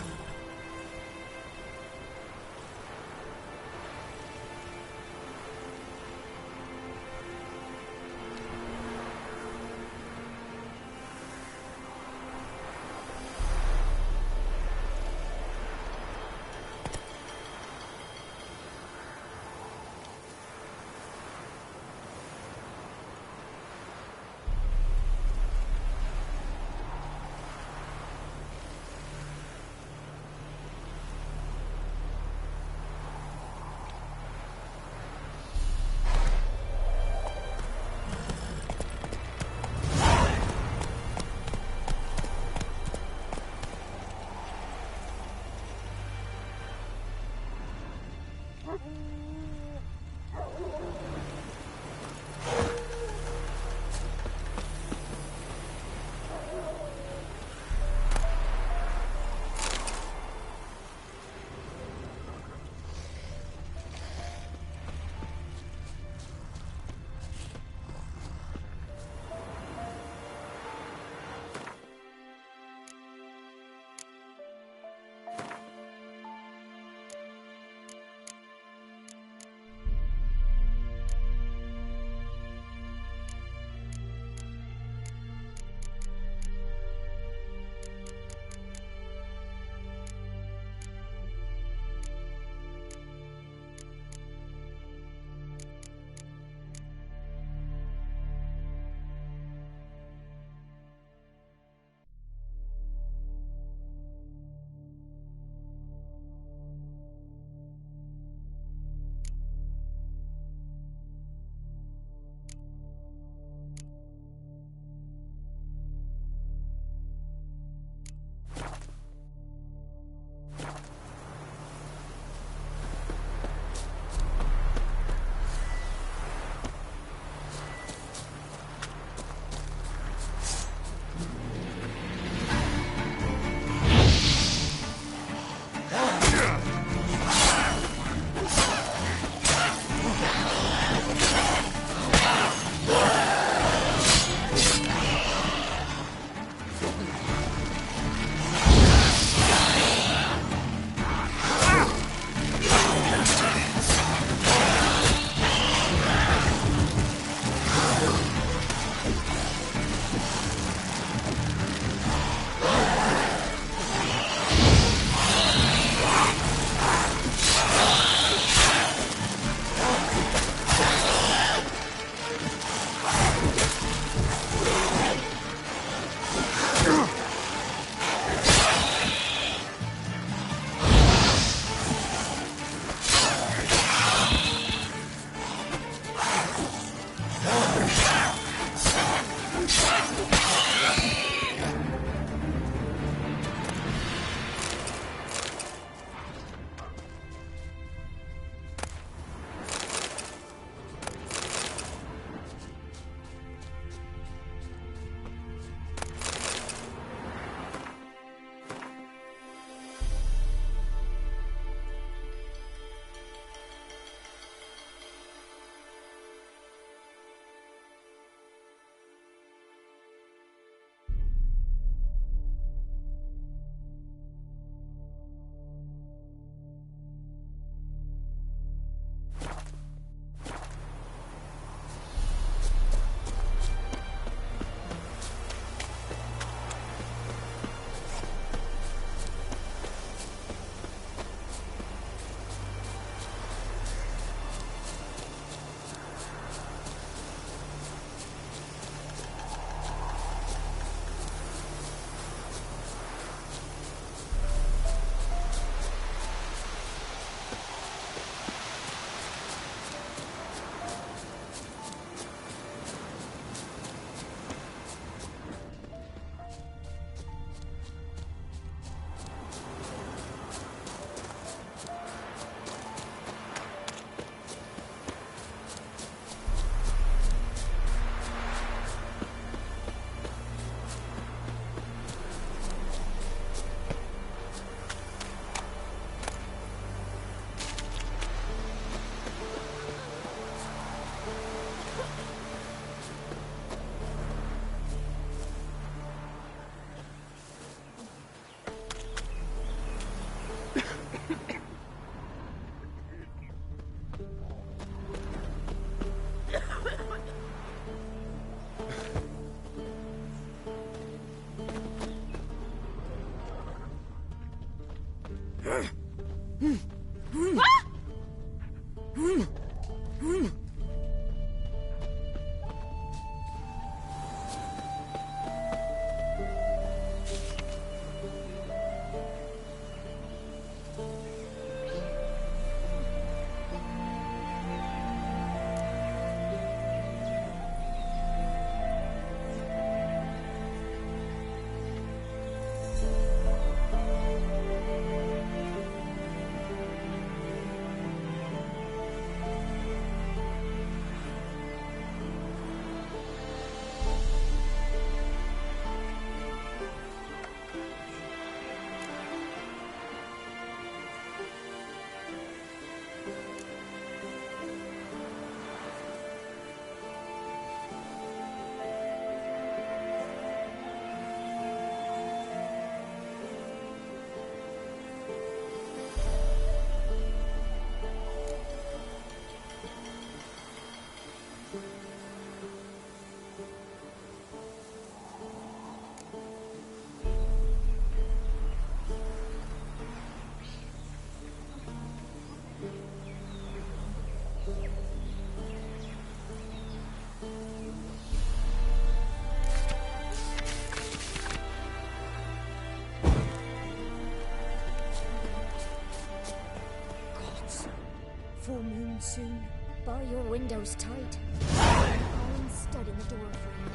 [SPEAKER 20] Full moon soon. Bar your windows tight. Iron stud in the door frame.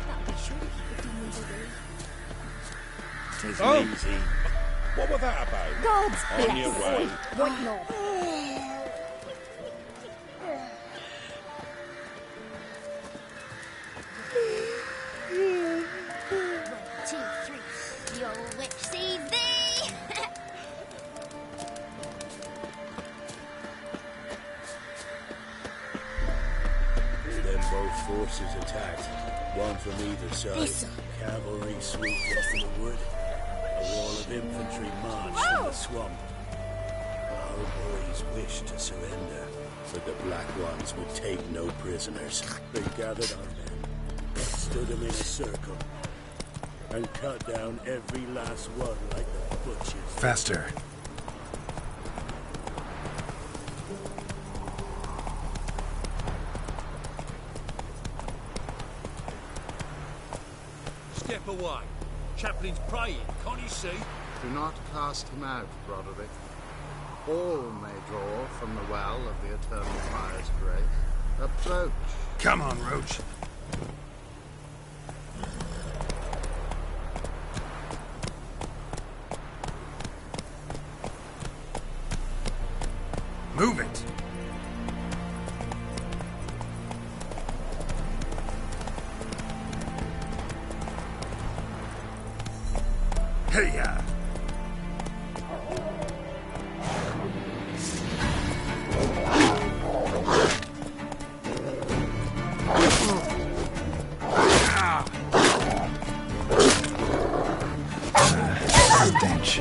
[SPEAKER 20] That'll be sure to keep the demons away.
[SPEAKER 18] Take it easy. What was that about?
[SPEAKER 20] God's
[SPEAKER 18] On your way.
[SPEAKER 20] Right now. 1, 2, 3. Your witch sees thee.
[SPEAKER 21] Both forces attacked, one from either side. Cavalry swooped into the wood. A wall of infantry marched from the swamp. Our boys wished to surrender, but the Black Ones would take no prisoners. They gathered our men, stood them in a circle, and cut down every last one like the butchers.
[SPEAKER 3] Faster.
[SPEAKER 22] Step away. Chaplain's praying, can't you see?
[SPEAKER 23] Do not cast him out, Broderick. All may draw from the well of the Eternal Fire's grace. Approach.
[SPEAKER 3] Come on, Roach. Move it. Hey-ya! Stench.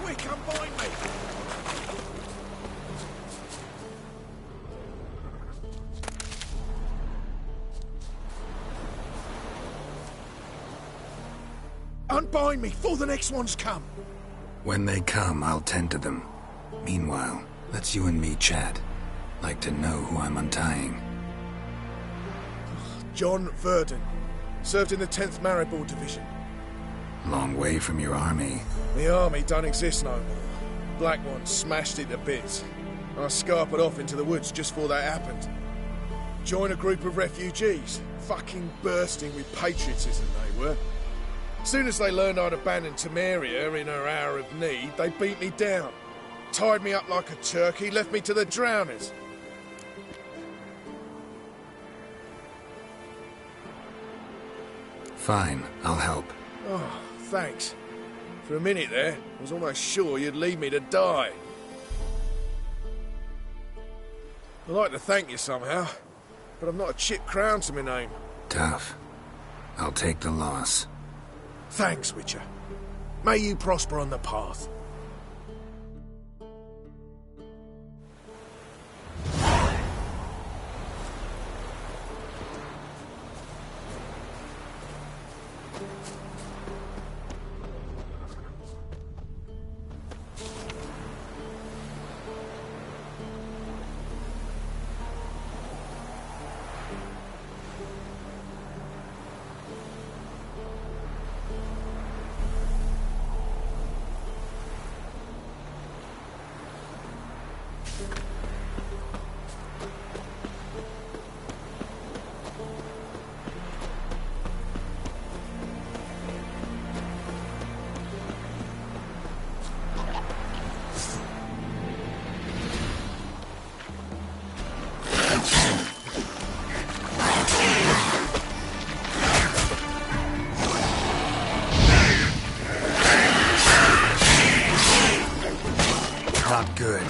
[SPEAKER 18] Quick, unbind me! Unbind me before the next ones come!
[SPEAKER 3] When they come, I'll tend to them. Meanwhile, let's you and me chat. Like to know who I'm untying.
[SPEAKER 18] John Verdon. Served in the 10th Maribor Division.
[SPEAKER 3] Long way from your army.
[SPEAKER 18] The army don't exist no more. Black Ones smashed it to bits. I scarpered off into the woods just before that happened. Joined a group of refugees. Fucking bursting with patriotism they were. Soon as they learned I'd abandoned Temeria in her hour of need, they beat me down. Tied me up like a turkey, left me to the drowners.
[SPEAKER 3] Fine, I'll help.
[SPEAKER 18] Oh, thanks. For a minute there, I was almost sure you'd leave me to die. I'd like to thank you somehow, but I've not a chip crown to my name.
[SPEAKER 3] Tough. I'll take the loss.
[SPEAKER 18] Thanks, Witcher. May you prosper on the path.
[SPEAKER 3] Not good.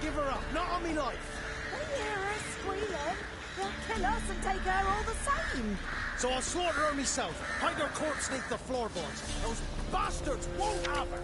[SPEAKER 14] Give her up, not on me life.
[SPEAKER 6] They hear her squealing. They'll kill us and take her all the same.
[SPEAKER 14] So I'll slaughter her myself, hide her corpse beneath the floorboards. Those bastards won't have her.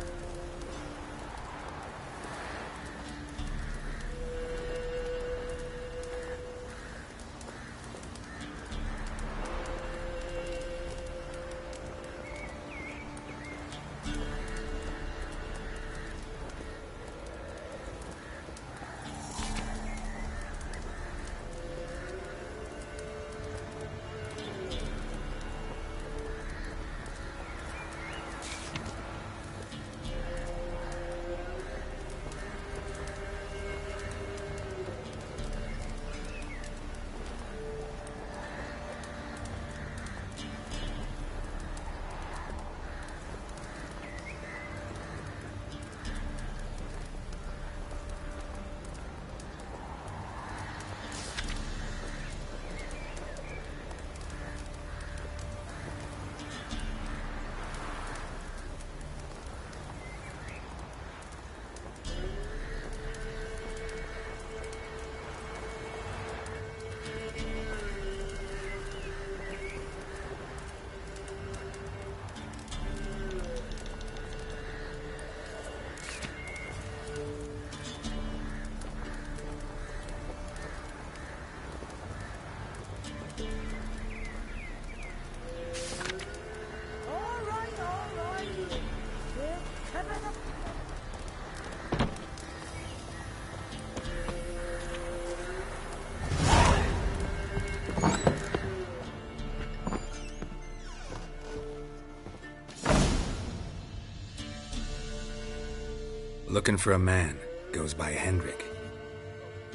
[SPEAKER 3] Looking for a man. Goes by Hendrik.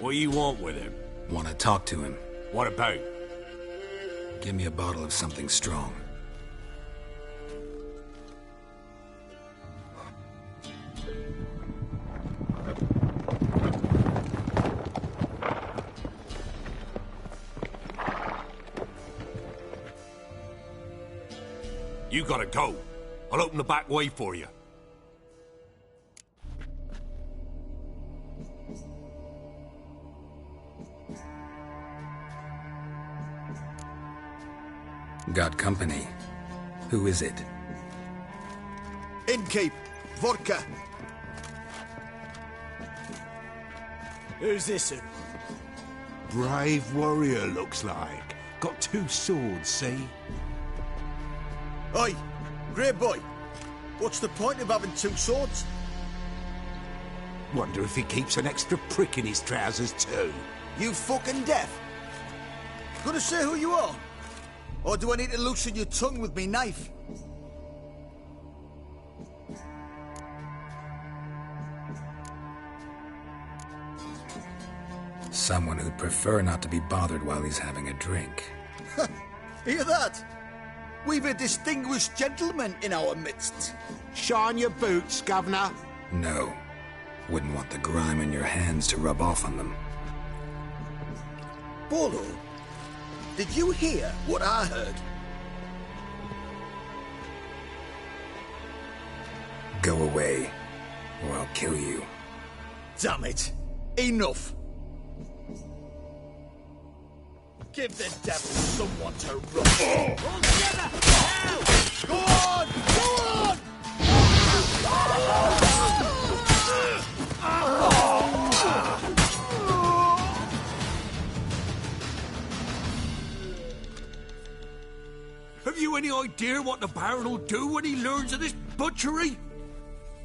[SPEAKER 22] What do you want with him?
[SPEAKER 3] Want to talk to him.
[SPEAKER 22] What about?
[SPEAKER 3] Give me a bottle of something strong.
[SPEAKER 22] You gotta go. I'll open the back way for you.
[SPEAKER 3] Got company. Who is it?
[SPEAKER 2] Innkeep. Vodka.
[SPEAKER 14] Who's this?
[SPEAKER 5] Brave warrior, looks like. Got 2 swords, see?
[SPEAKER 2] Oi, Grey Boy. What's the point of having 2 swords?
[SPEAKER 5] Wonder if he keeps an extra prick in his trousers too.
[SPEAKER 2] You fucking deaf? Gonna say who you are? Or do I need to loosen your tongue with me knife?
[SPEAKER 3] Someone who'd prefer not to be bothered while he's having a drink.
[SPEAKER 2] Hear that? We've a distinguished gentleman in our midst.
[SPEAKER 5] Shine your boots, Governor.
[SPEAKER 3] No. Wouldn't want the grime in your hands to rub off on them.
[SPEAKER 2] Bolo, did you hear what I heard?
[SPEAKER 3] Go away, or I'll kill you.
[SPEAKER 2] Damn it. Enough. Give the devil someone to run. All together! Now! Go on! Go on!
[SPEAKER 22] Have you any idea what the Baron will do when he learns of this butchery?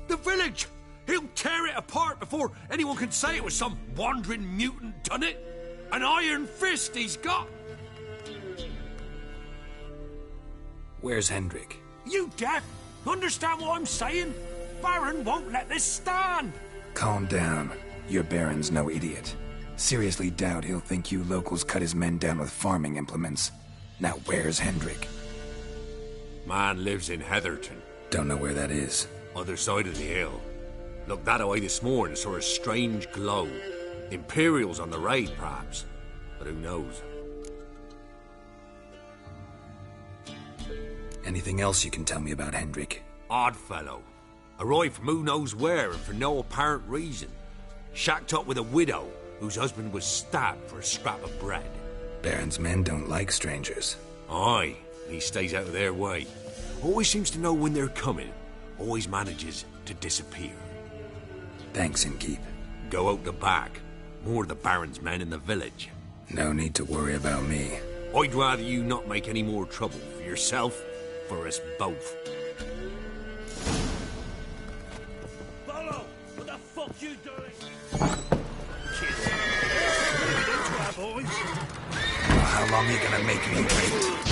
[SPEAKER 22] The village! He'll tear it apart before anyone can say it was some wandering mutant done it. An iron fist he's got!
[SPEAKER 3] Where's Hendrik?
[SPEAKER 22] You deaf? Understand what I'm saying? Baron won't let this stand!
[SPEAKER 3] Calm down. Your Baron's no idiot. Seriously doubt he'll think you locals cut his men down with farming implements. Now where's Hendrik?
[SPEAKER 22] Man lives in Heatherton.
[SPEAKER 3] Don't know where that is.
[SPEAKER 22] Other side of the hill. Looked that away this morning, saw a strange glow. Imperials on the raid, perhaps. But who knows?
[SPEAKER 3] Anything else you can tell me about Hendrik?
[SPEAKER 22] Odd fellow. Arrived from who knows where and for no apparent reason. Shacked up with a widow whose husband was stabbed for a scrap of bread.
[SPEAKER 3] Baron's men don't like strangers.
[SPEAKER 22] Aye, and he stays out of their way. Always seems to know when they're coming. Always manages to disappear.
[SPEAKER 3] Thanks, Innkeep.
[SPEAKER 22] Go out the back. More of the Baron's men in the village.
[SPEAKER 3] No need to worry about me.
[SPEAKER 22] I'd rather you not make any more trouble for yourself, for us both.
[SPEAKER 14] Bolo, what the fuck you doing? Kid. Boys.
[SPEAKER 3] How long are you gonna make me wait?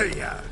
[SPEAKER 5] Hiya!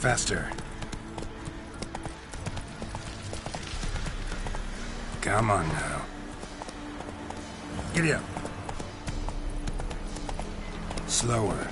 [SPEAKER 3] Faster. Come on now. Giddy up. Slower.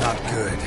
[SPEAKER 3] Not good.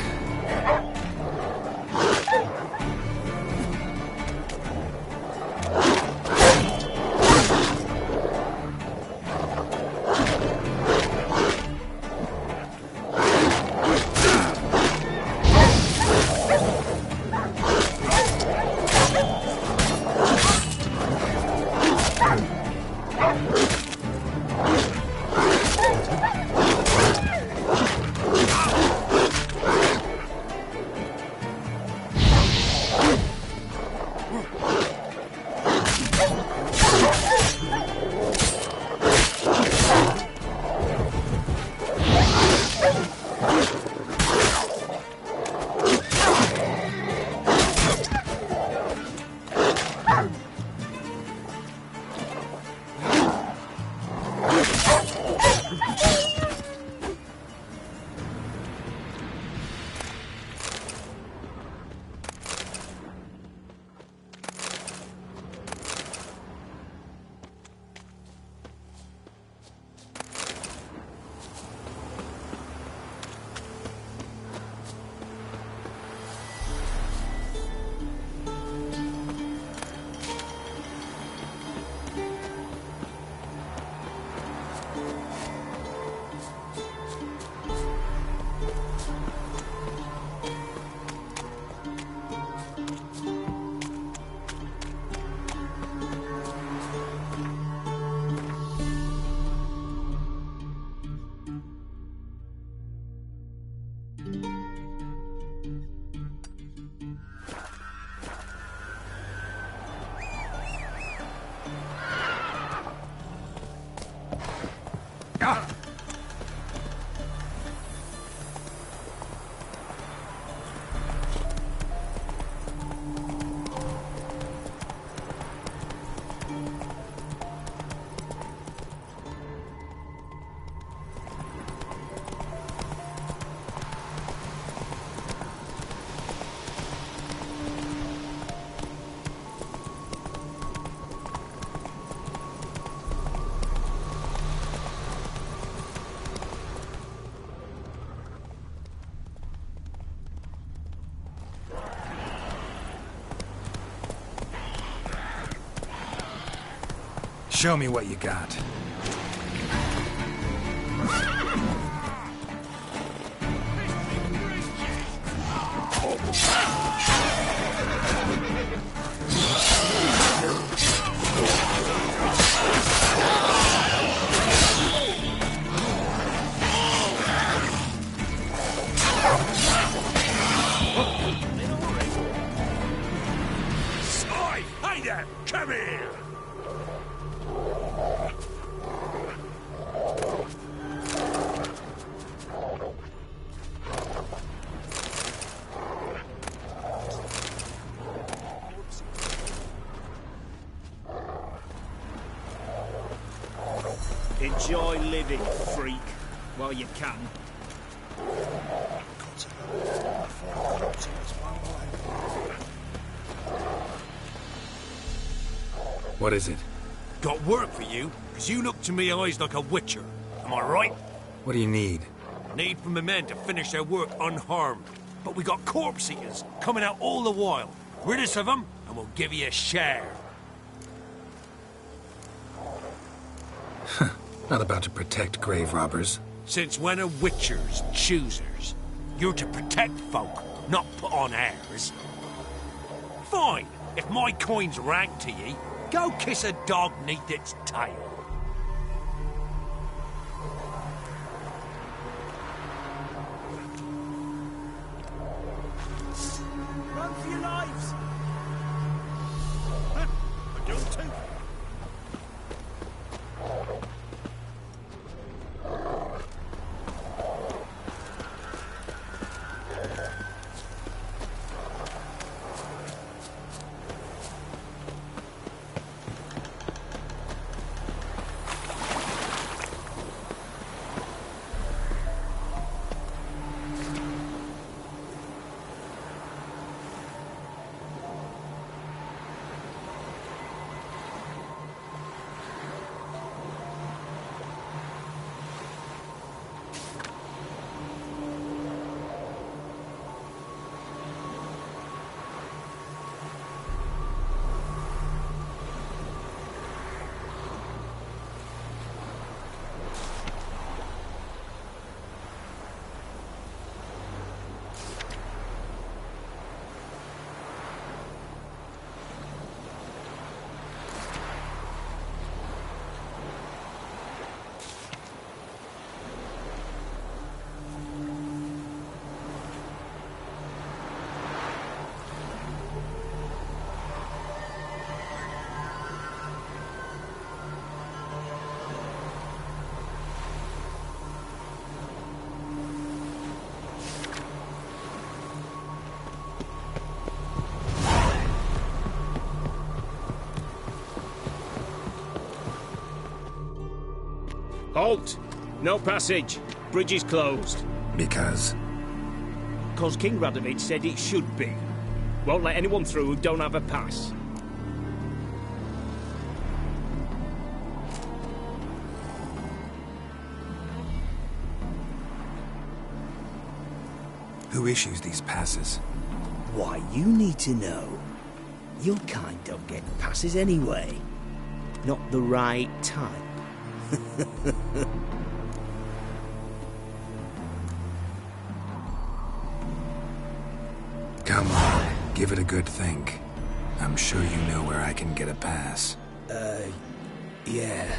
[SPEAKER 3] Show me what you got.
[SPEAKER 22] Oi! Hey there! Come here!
[SPEAKER 14] Enjoy living, freak, while you can.
[SPEAKER 3] What is it?
[SPEAKER 22] Got work for you, because you look to me eyes like a witcher. Am I right?
[SPEAKER 3] What do you need?
[SPEAKER 22] Need from the men to finish their work unharmed. But we got corpse eaters coming out all the while. Rid us of them, and we'll give you a share.
[SPEAKER 3] Not about to protect grave robbers.
[SPEAKER 22] Since when are witchers choosers? You're to protect folk, not put on airs. Fine, if my coin's rank to ye, go kiss a dog neath its tail.
[SPEAKER 14] Run for your lives! Huh? I don't too. Halt! No passage. Bridge is closed.
[SPEAKER 3] Because?
[SPEAKER 14] Because King Radovid said it should be. Won't let anyone through who don't have a pass.
[SPEAKER 3] Who issues these passes?
[SPEAKER 7] Why, you need to know. Your kind don't get passes anyway. Not the right type.
[SPEAKER 3] Come on, give it a good think. I'm sure you know where I can get a pass.
[SPEAKER 7] Yeah.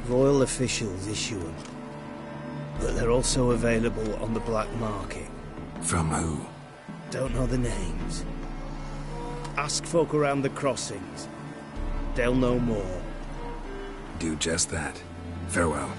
[SPEAKER 7] Royal officials issue them. But they're also available on the black market.
[SPEAKER 3] From who?
[SPEAKER 7] Don't know the names. Ask folk around the crossings. They'll know more.
[SPEAKER 3] Do just that. Farewell.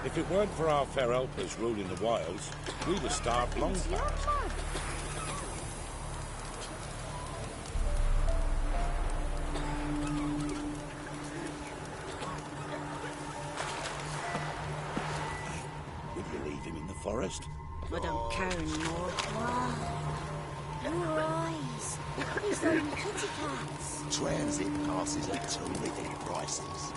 [SPEAKER 21] If it weren't for our fair helpers ruling the wilds, we'd have starved long past. Would you leave him in the forest?
[SPEAKER 9] I don't care anymore.
[SPEAKER 20] Wow. Your eyes. These are kitty cats.
[SPEAKER 5] Transit passes at terrific prices.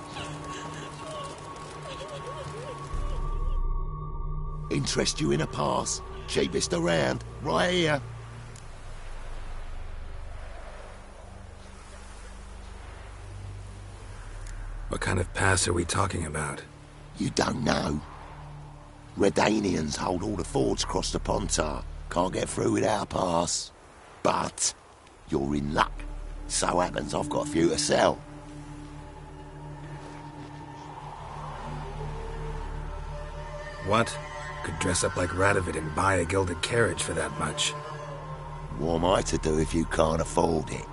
[SPEAKER 5] Interest you in a pass? Cheapest around, right here.
[SPEAKER 3] What kind of pass are we talking about?
[SPEAKER 5] You don't know. Redanians hold all the fords across the Pontar. Can't get through without a pass. But you're in luck. So happens I've got a few to sell.
[SPEAKER 3] What? Could dress up like Radovid and buy a gilded carriage for that much.
[SPEAKER 5] What am I to do if you can't afford it?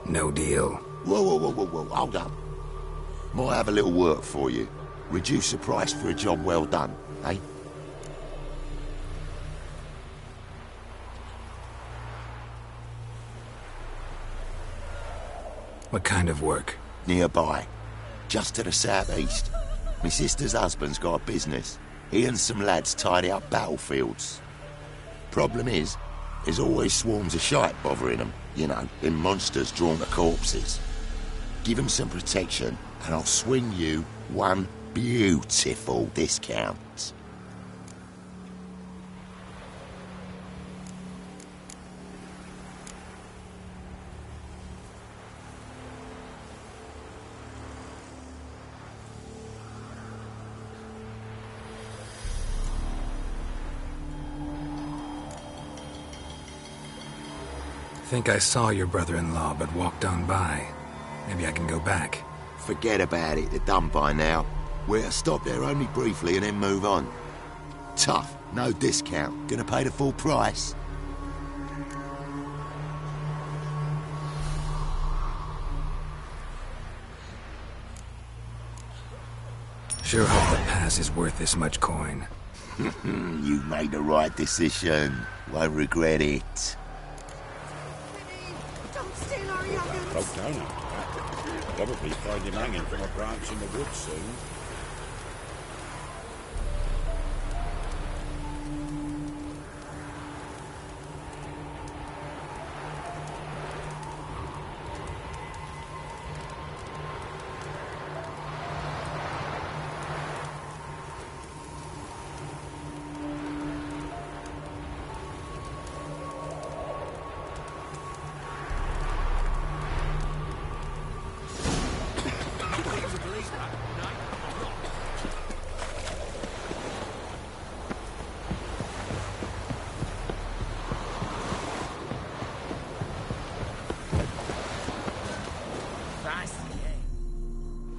[SPEAKER 3] No deal.
[SPEAKER 5] Whoa, hold up. Might have a little work for you. Reduce the price for a job well done, eh?
[SPEAKER 3] What kind of work?
[SPEAKER 5] Nearby. Just to the southeast. My sister's husband's got a business. He and some lads tidy up battlefields. Problem is, there's always swarms of shite bothering them. You know, them monsters drawn to corpses. Give them some protection, and I'll swing you one beautiful discount.
[SPEAKER 3] Think I saw your brother-in-law, but walked on by. Maybe I can go back.
[SPEAKER 5] Forget about it, they're done by now. We'll stop there only briefly and then move on. Tough, no discount. Gonna pay the full price?
[SPEAKER 3] Sure hope the pass is worth this much coin.
[SPEAKER 5] You made the right decision. Won't regret it.
[SPEAKER 6] Don't steal our young'uns!
[SPEAKER 21] Broke down after that. Probably find him hanging from a branch in the woods soon.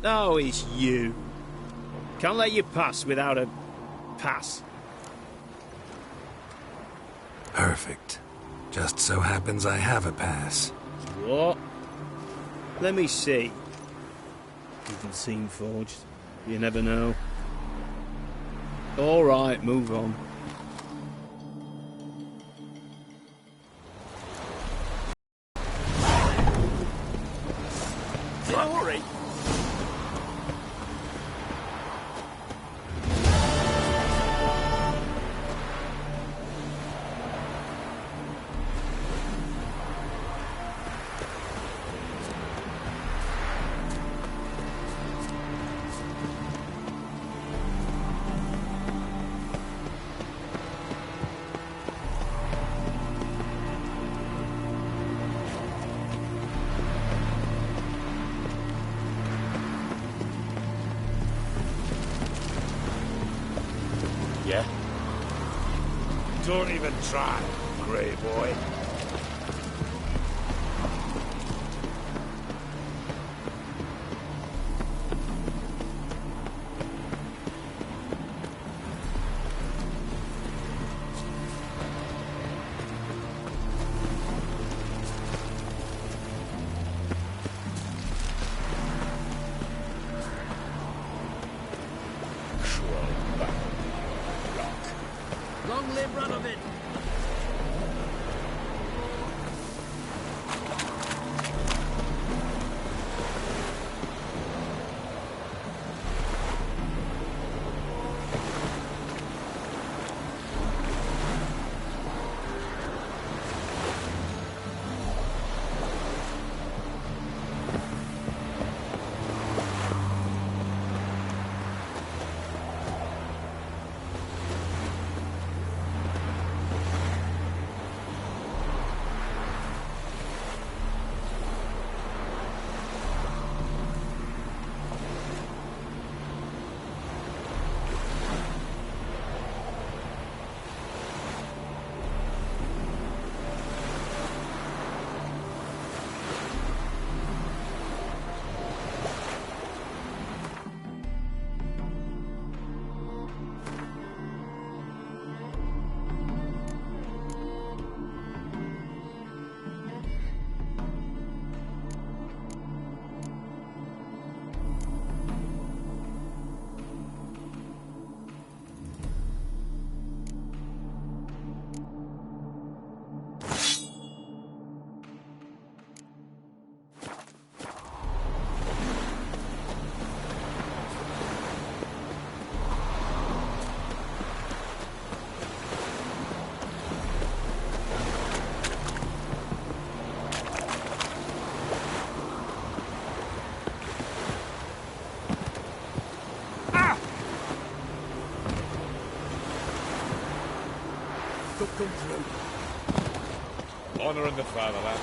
[SPEAKER 10] Oh, it's you. Can't let you pass without a pass.
[SPEAKER 3] Perfect. Just so happens I have a pass.
[SPEAKER 10] What? Let me see. Even seen forged. You never know. All right, move on.
[SPEAKER 14] Glory!
[SPEAKER 21] Yeah? Don't even try, Grey Boy.
[SPEAKER 14] Long live Radovid!
[SPEAKER 8] backup come through.
[SPEAKER 13] Honouring the fatherland.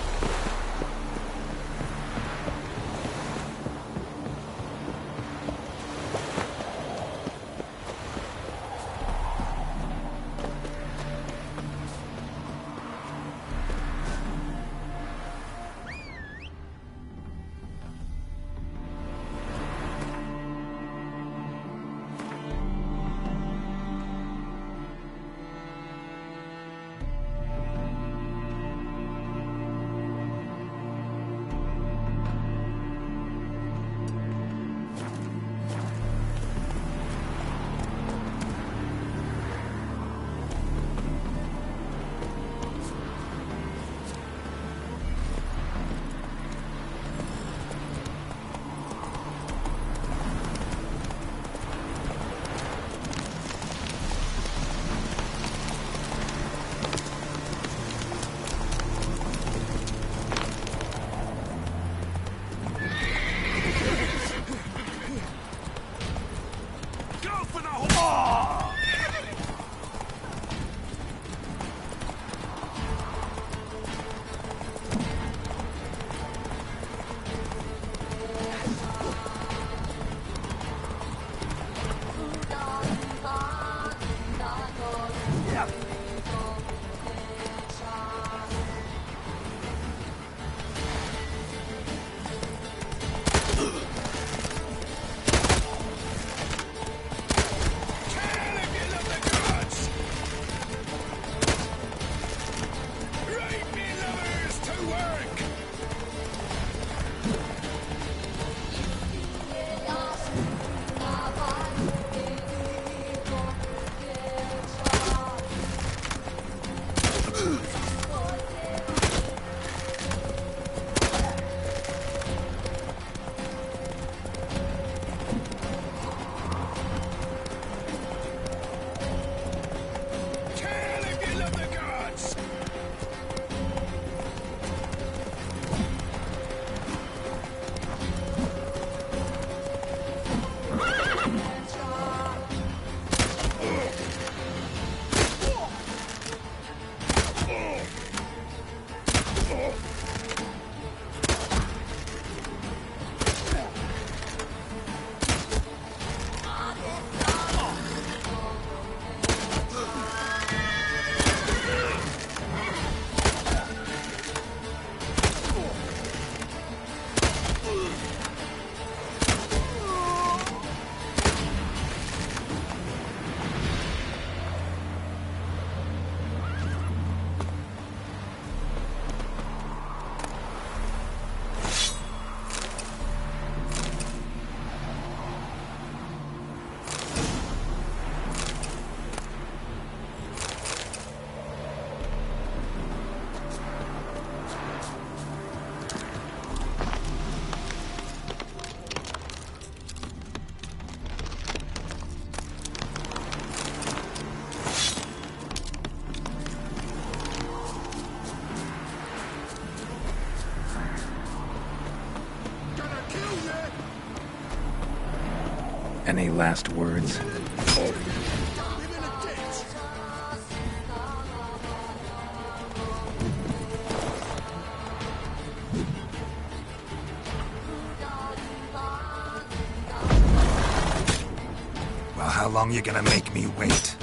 [SPEAKER 3] Any last words? Well, how long you gonna make me wait?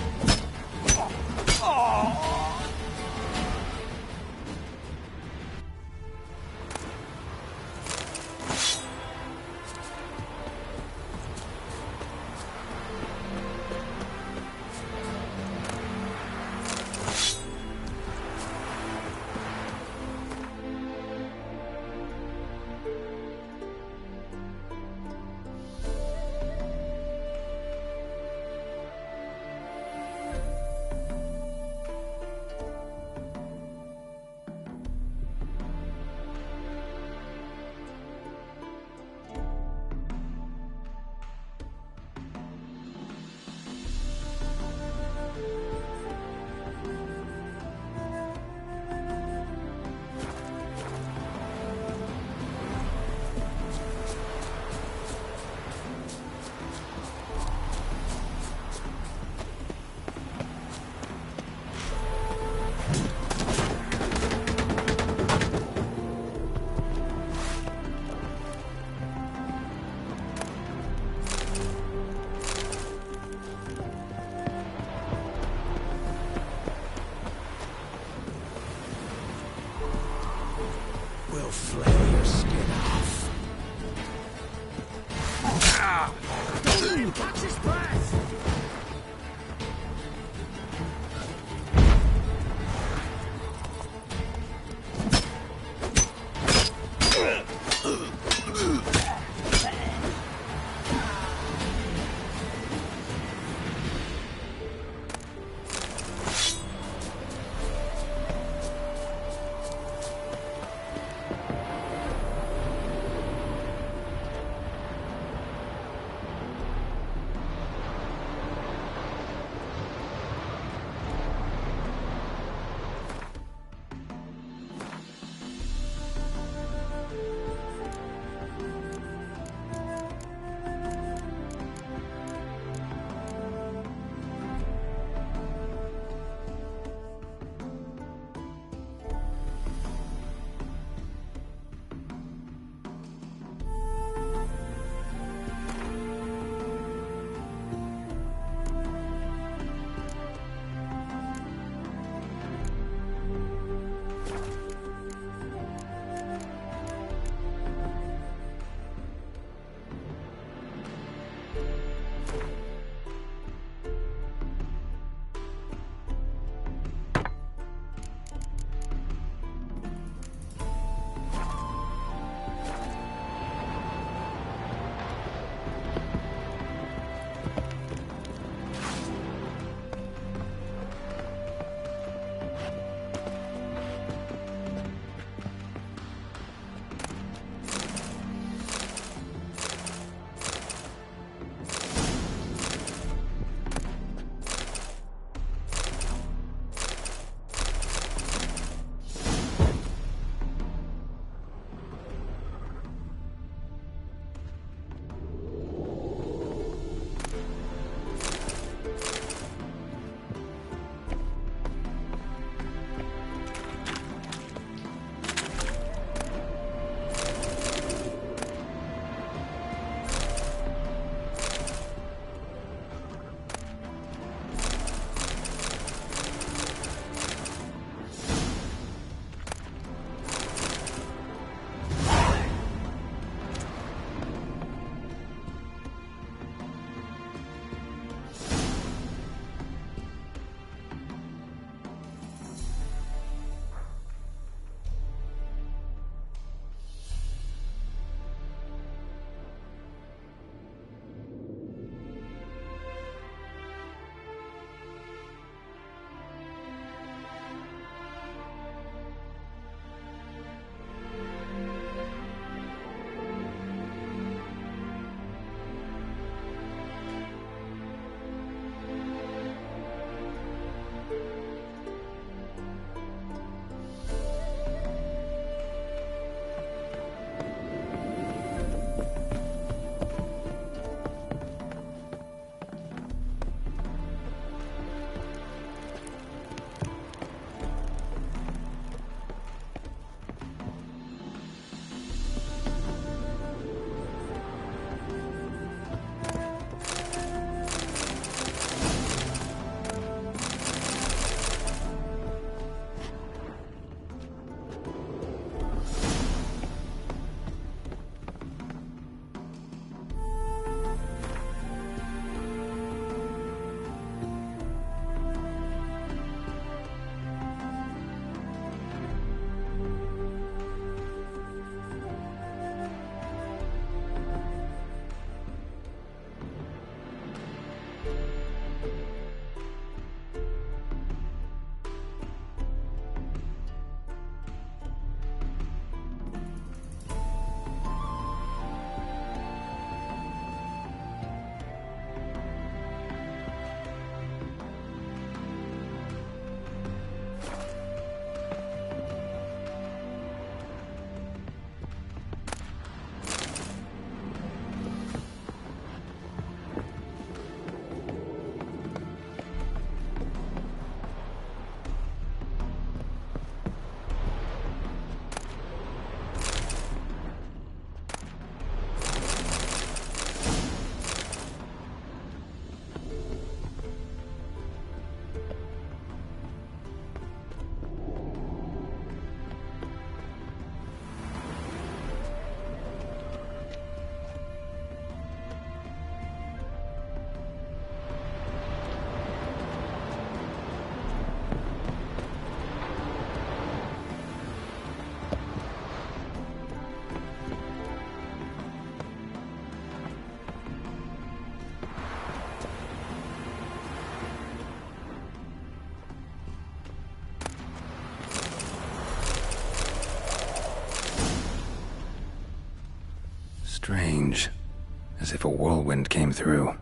[SPEAKER 3] As if a whirlwind came through.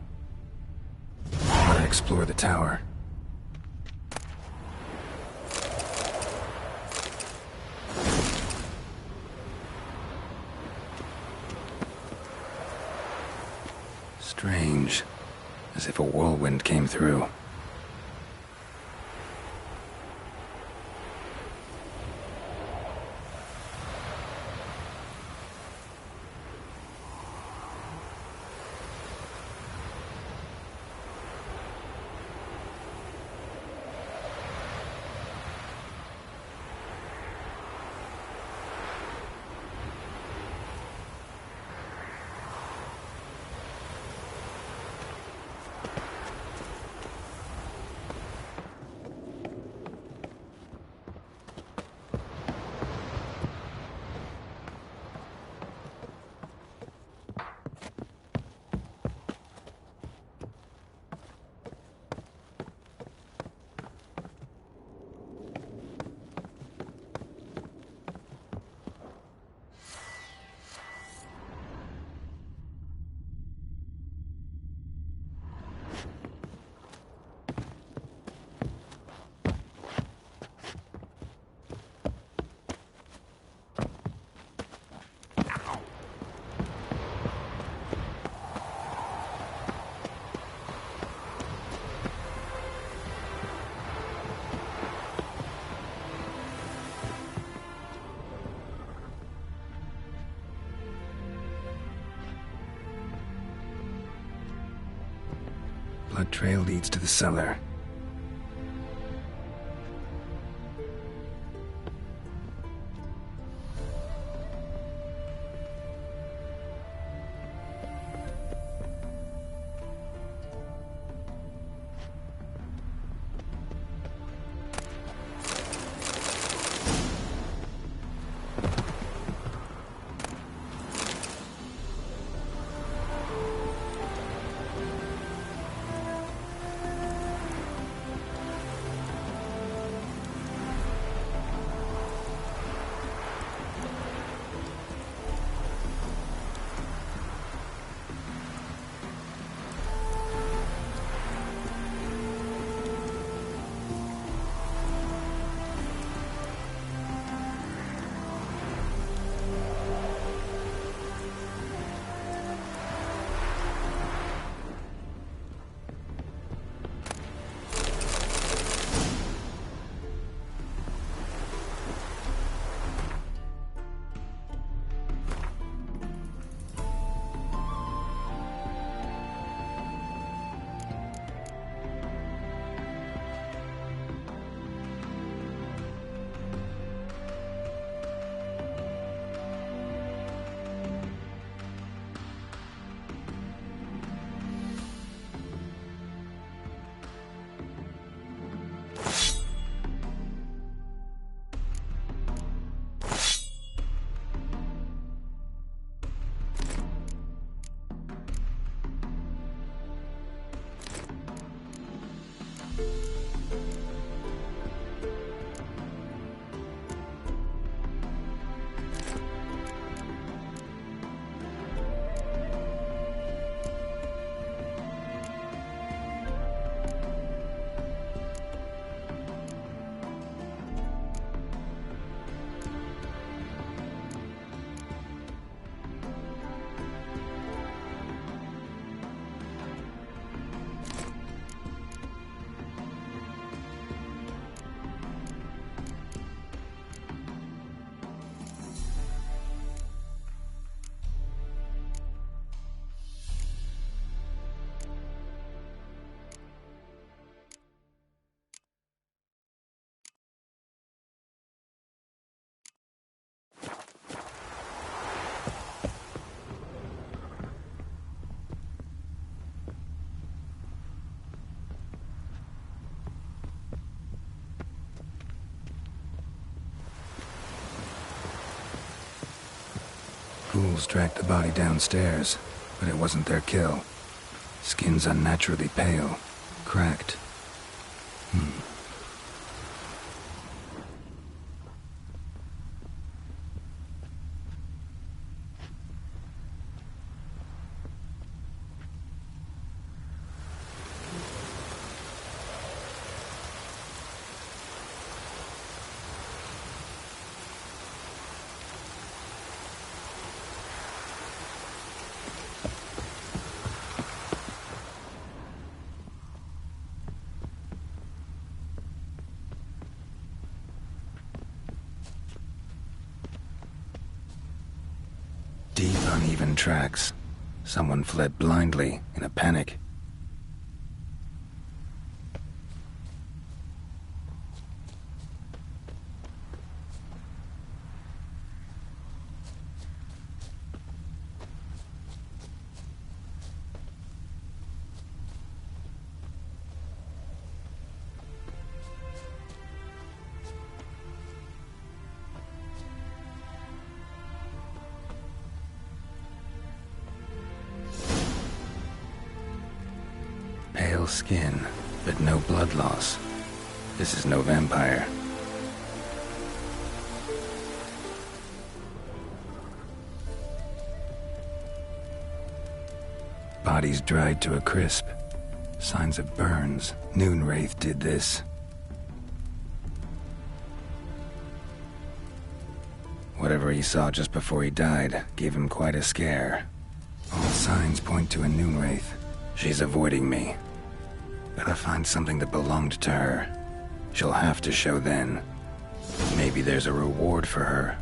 [SPEAKER 3] Gotta explore the tower. Strange. As if a whirlwind came through. Blood trail leads to the cellar. Ghouls dragged the body downstairs, but it wasn't their kill. Skin's unnaturally pale, cracked. uneven tracks. Someone fled blindly, in a panic. Pale skin, but no blood loss. This is no vampire. Body's dried to a crisp. Signs of burns. Noonwraith did this. Whatever he saw just before he died gave him quite a scare. All signs point to a Noonwraith. She's avoiding me. Gotta find something that belonged to her. She'll have to show then. Maybe there's a reward for her.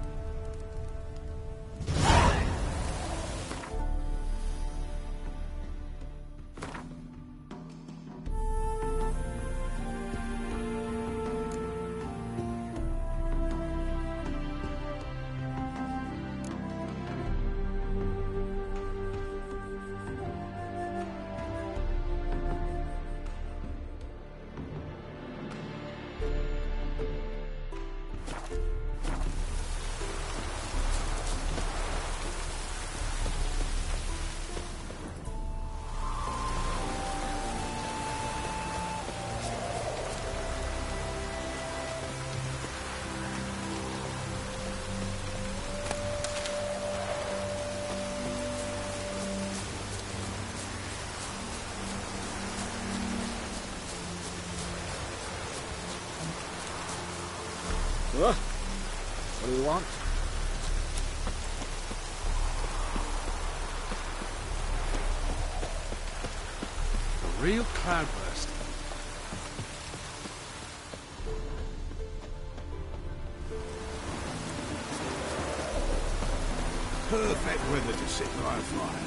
[SPEAKER 14] What do you want?
[SPEAKER 22] A real cloudburst.
[SPEAKER 21] Perfect weather to sit by a fire.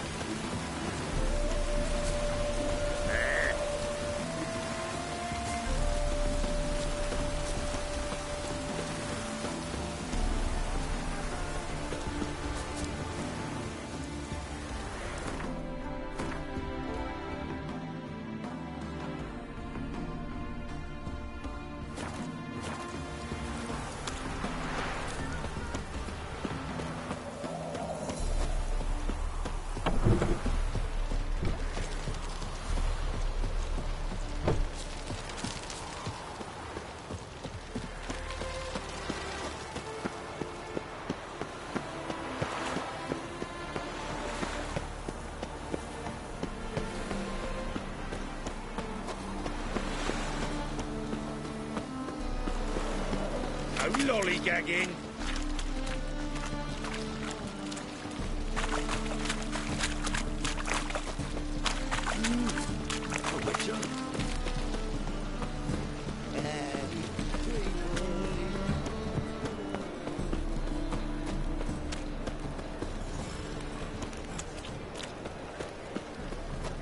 [SPEAKER 14] No lollygagging.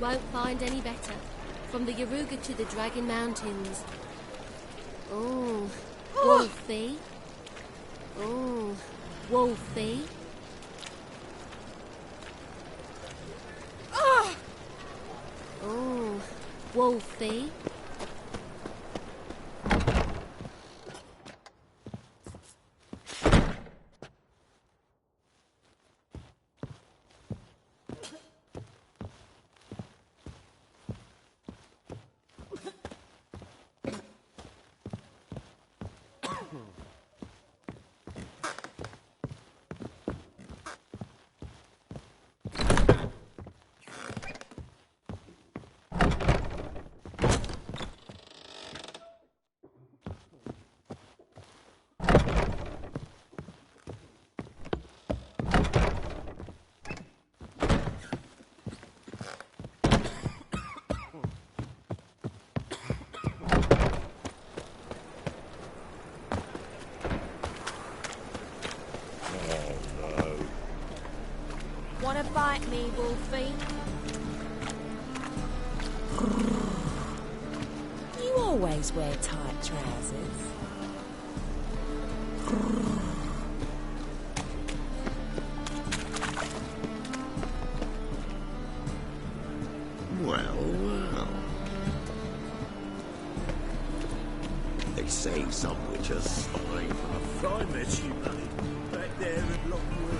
[SPEAKER 20] Won't find any better. From the Yaruga to the Dragon Mountains. Oh, Wolfie. Oh, Wolfie. Oh, Wolfie. Wolfie. You always wear tight trousers.
[SPEAKER 5] Well. They say some witches spy for
[SPEAKER 21] I met you, buddy. Back there at Lockwood.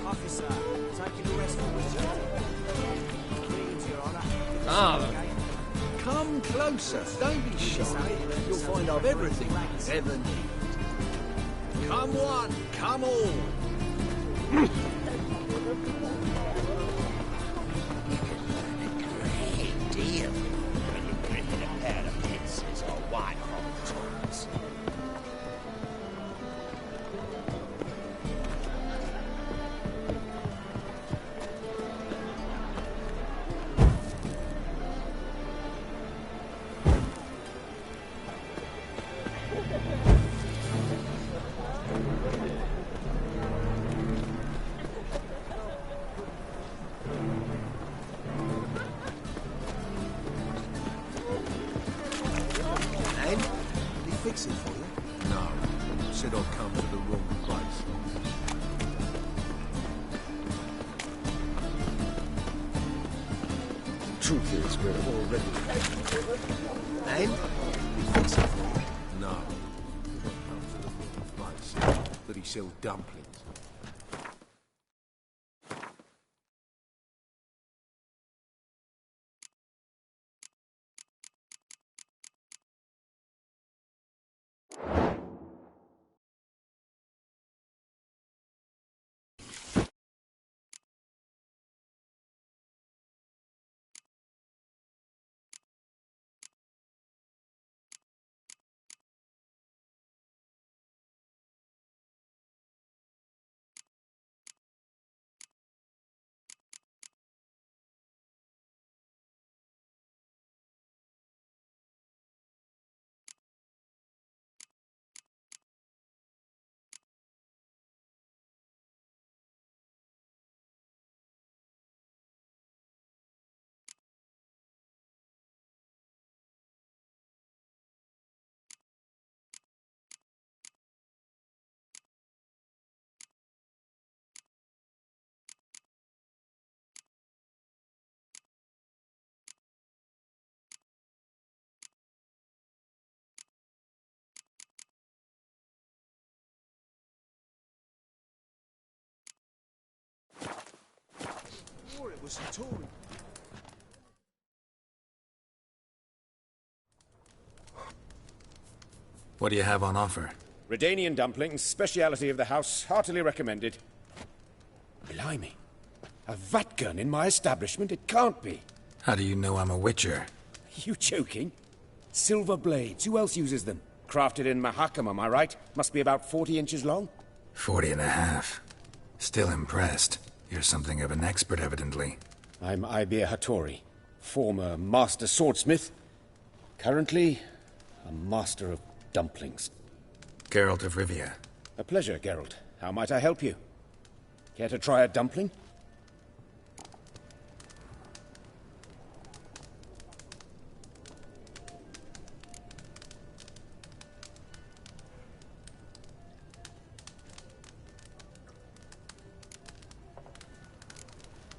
[SPEAKER 4] Officer, taking the rest of
[SPEAKER 21] Come closer. Don't be shy. You'll find I've everything you ever need. Come one, come all.
[SPEAKER 5] great deal when you're printing a pair of pincers or white tools.
[SPEAKER 21] Fix it for you? No. Said I'd come to the wrong place.
[SPEAKER 5] Truth is, we're already...
[SPEAKER 21] And? Fix it for you? No. Said I'd come to the wrong place. But he sells dumplings.
[SPEAKER 18] Or it was a Tory.
[SPEAKER 3] What do you have on offer?
[SPEAKER 8] Redanian dumplings, speciality of the house, heartily recommended. Blimey. A vatgun in my establishment? It can't be.
[SPEAKER 3] How do you know I'm a witcher?
[SPEAKER 8] You joking? Silver blades, who else uses them? Crafted in Mahakam, am I right? Must be about 40 inches long?
[SPEAKER 3] 40 and a half. Still impressed. You're something of an expert, evidently.
[SPEAKER 8] I'm Ibir Hattori, former master swordsmith. Currently, a master of dumplings.
[SPEAKER 3] Geralt of Rivia.
[SPEAKER 8] A pleasure, Geralt. How might I help you? Care to try a dumpling?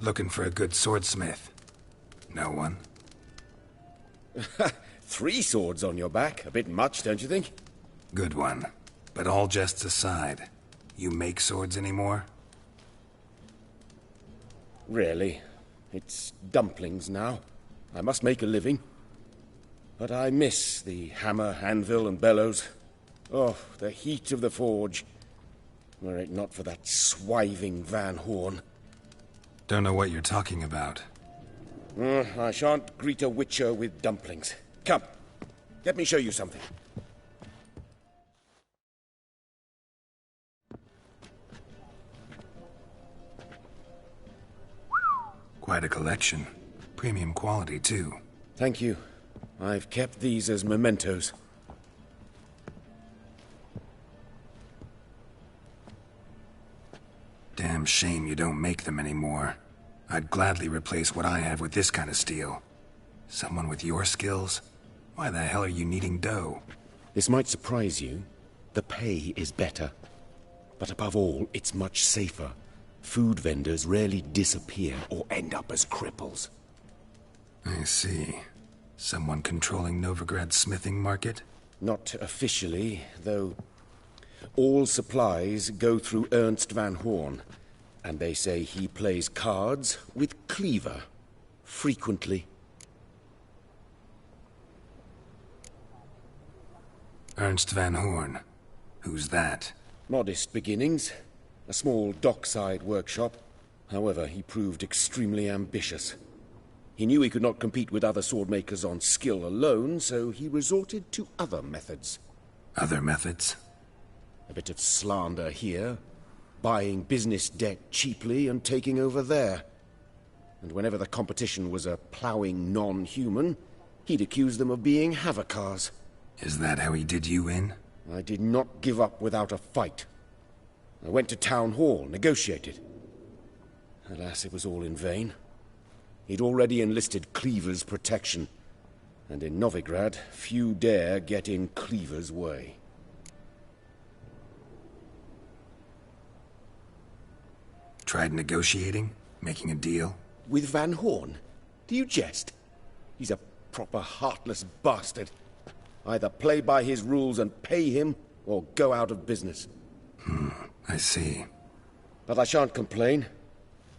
[SPEAKER 3] Looking for a good swordsmith. No one?
[SPEAKER 8] 3 swords on your back. A bit much, don't you think?
[SPEAKER 3] Good one. But all jests aside, you make swords anymore?
[SPEAKER 8] Really. It's dumplings now. I must make a living. But I miss the hammer, anvil, and bellows. Oh, the heat of the forge. Were it not for that swiving Van Horn.
[SPEAKER 3] Don't know what you're talking about.
[SPEAKER 8] I shan't greet a witcher with dumplings. Come, let me show you something.
[SPEAKER 3] Quite a collection. Premium quality, too.
[SPEAKER 8] Thank you. I've kept these as mementos.
[SPEAKER 3] Damn shame you don't make them anymore. I'd gladly replace what I have with this kind of steel. Someone with your skills? Why the hell are you needing dough?
[SPEAKER 8] This might surprise you. The pay is better. But above all, it's much safer. Food vendors rarely disappear or end up as cripples.
[SPEAKER 3] I see. Someone controlling Novigrad's smithing market?
[SPEAKER 8] Not officially, though. All supplies go through Ernst Van Horn, and they say he plays cards with Cleaver. Frequently.
[SPEAKER 3] Ernst Van Horn. Who's that?
[SPEAKER 8] Modest beginnings. A small dockside workshop. However, he proved extremely ambitious. He knew he could not compete with other swordmakers on skill alone, so he resorted to other methods.
[SPEAKER 3] Other methods?
[SPEAKER 8] A bit of slander here, buying business debt cheaply and taking over there. And whenever the competition was a ploughing non-human, he'd accuse them of being Havocars.
[SPEAKER 3] Is that how he did you in?
[SPEAKER 8] I did not give up without a fight. I went to Town Hall, negotiated. Alas, it was all in vain. He'd already enlisted Cleaver's protection, and in Novigrad, few dare get in Cleaver's way.
[SPEAKER 3] Tried negotiating? Making a deal?
[SPEAKER 8] With Van Horn? Do you jest? He's a proper heartless bastard. Either play by his rules and pay him, or go out of business.
[SPEAKER 3] I see.
[SPEAKER 8] But I shan't complain.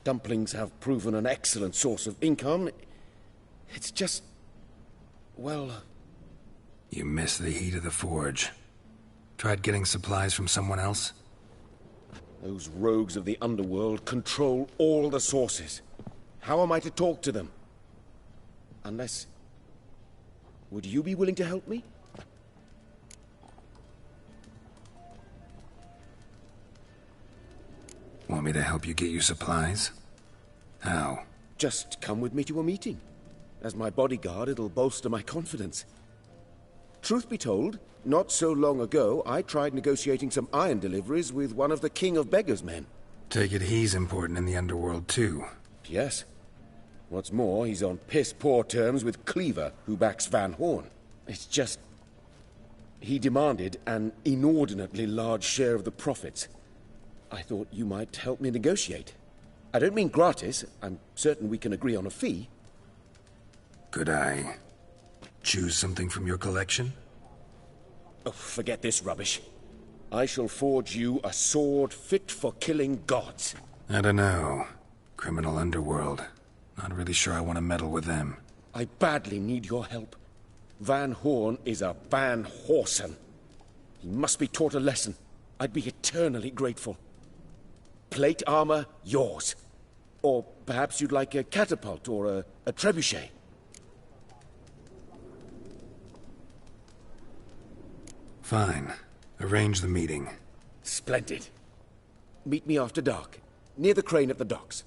[SPEAKER 8] Dumplings have proven an excellent source of income. It's just... well...
[SPEAKER 3] You miss the heat of the forge. Tried getting supplies from someone else?
[SPEAKER 8] Those rogues of the underworld control all the sources. How am I to talk to them? Unless... Would you be willing to help me?
[SPEAKER 3] Want me to help you get you supplies? How?
[SPEAKER 8] Just come with me to a meeting. As my bodyguard, it'll bolster my confidence. Truth be told, not so long ago, I tried negotiating some iron deliveries with one of the King of Beggars' men.
[SPEAKER 3] Take it he's important in the underworld, too.
[SPEAKER 8] Yes. What's more, he's on piss-poor terms with Cleaver, who backs Van Horn. It's just... he demanded an inordinately large share of the profits. I thought you might help me negotiate. I don't mean gratis. I'm certain we can agree on a fee.
[SPEAKER 3] Could I choose something from your collection?
[SPEAKER 8] Oh, forget this rubbish. I shall forge you a sword fit for killing gods.
[SPEAKER 3] I don't know. Criminal underworld. Not really sure I want to meddle with them.
[SPEAKER 8] I badly need your help. Van Horn is a Van Horsen. He must be taught a lesson. I'd be eternally grateful. Plate armor, yours. Or perhaps you'd like a catapult or a trebuchet.
[SPEAKER 3] Fine. Arrange the meeting.
[SPEAKER 8] Splendid. Meet me after dark, near the crane at the docks.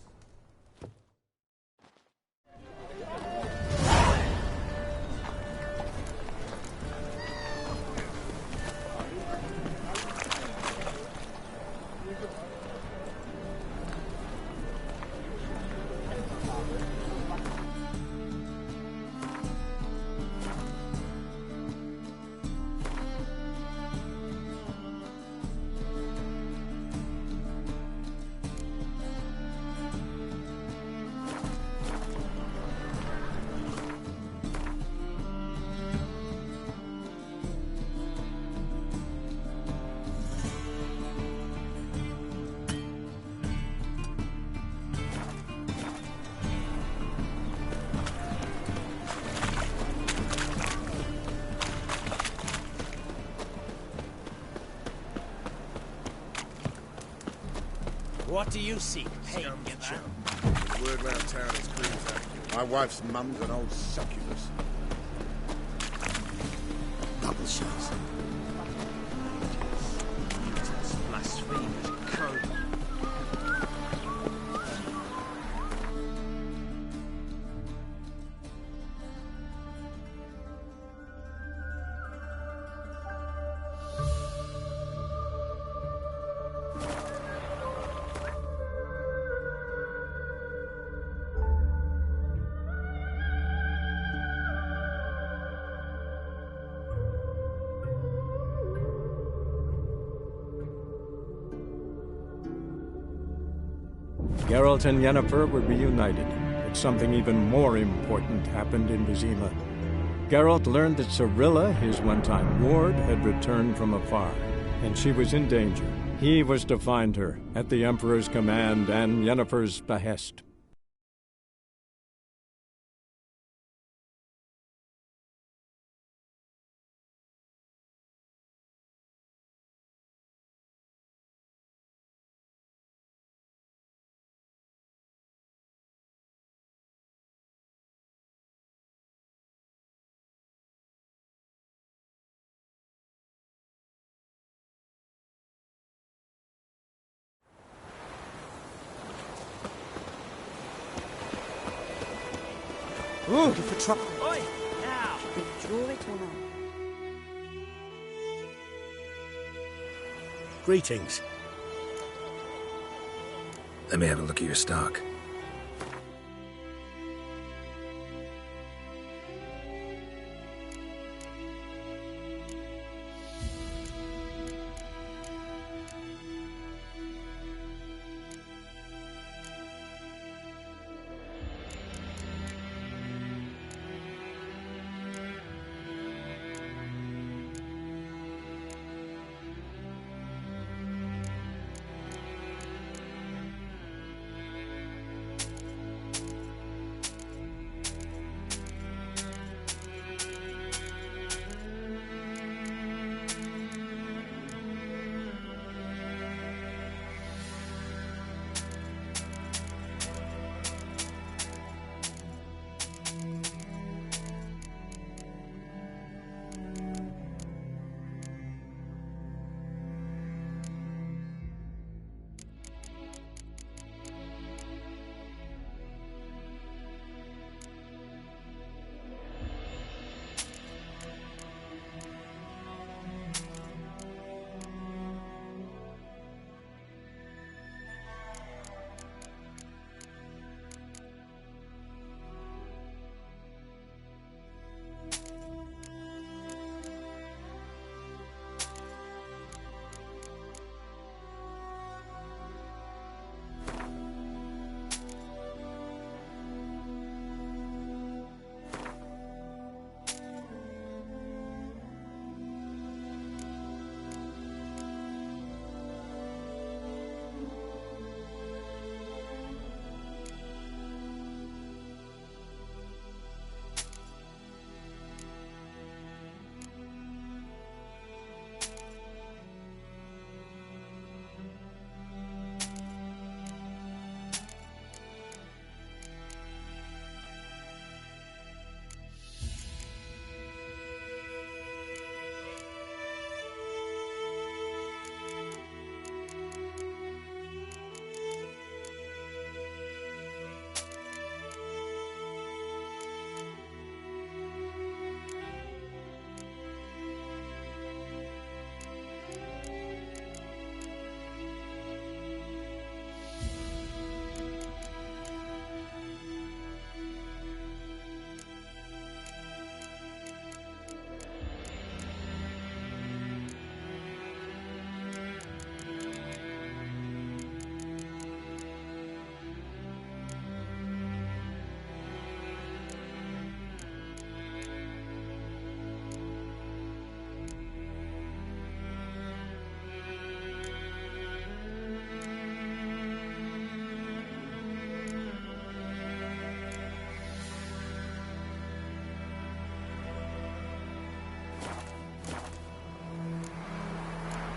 [SPEAKER 4] What do you seek? Hey, get that?
[SPEAKER 18] The word round town is Green's. My wife's mum's an old succubus.
[SPEAKER 5] Double shots.
[SPEAKER 4] Blasphemous code.
[SPEAKER 1] Geralt and Yennefer were reunited, but something even more important happened in Vizima. Geralt learned that Cirilla, his one-time ward, had returned from afar, and she was in danger. He was to find her, at the Emperor's command and Yennefer's behest.
[SPEAKER 7] Looking for trouble.
[SPEAKER 4] Oi! Now!
[SPEAKER 6] Draw it on.
[SPEAKER 21] Greetings.
[SPEAKER 3] Let me have a look at your stock.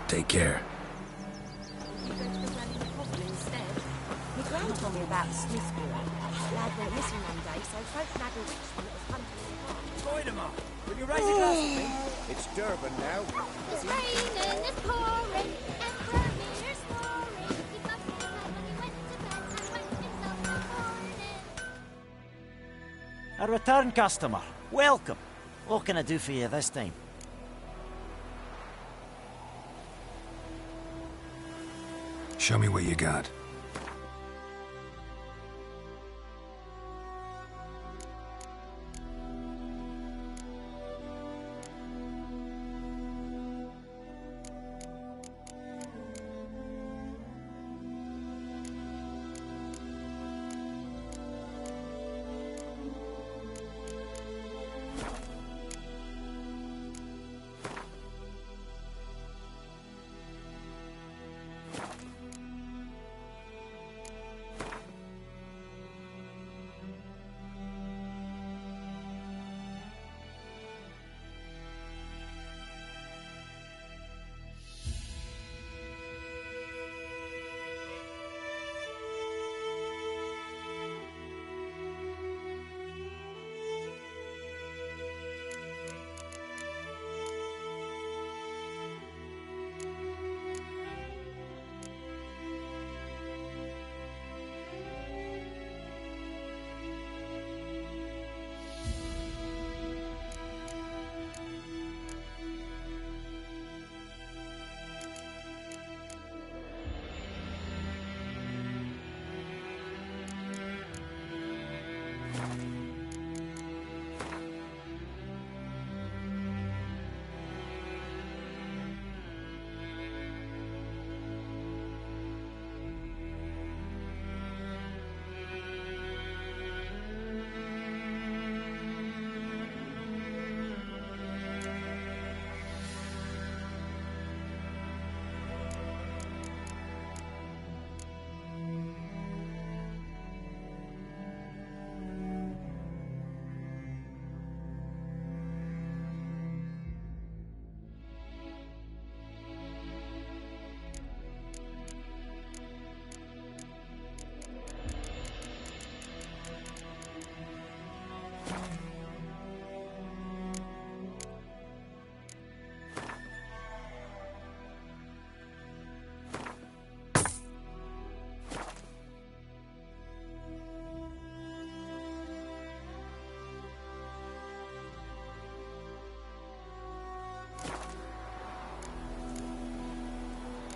[SPEAKER 3] Take care.
[SPEAKER 6] You go to the rally in Cobble instead. My gran told me about Smithsboro. Lad went missing one day, so folk nagged when it was hunting in the park.
[SPEAKER 14] Voidemar, will you raise a glass with me? It's Durban now.
[SPEAKER 20] It's raining, it's pouring, Emperor Mirror's snoring. He got his head when he went to bed and went himself that morning.
[SPEAKER 4] A return customer. Welcome. What can I do for you this time?
[SPEAKER 3] Show me what you got.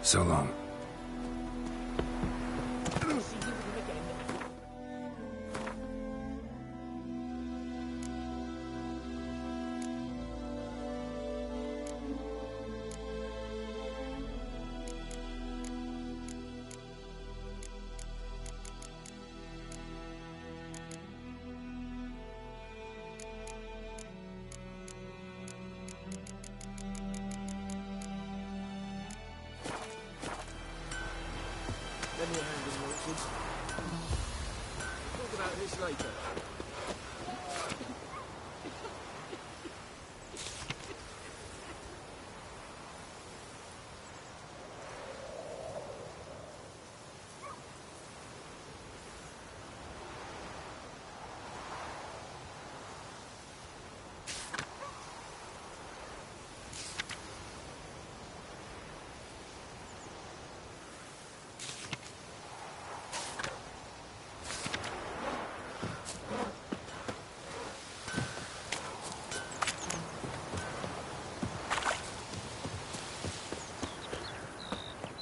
[SPEAKER 3] So long.
[SPEAKER 17] Lend me a hand in Wilson. Talk about this later.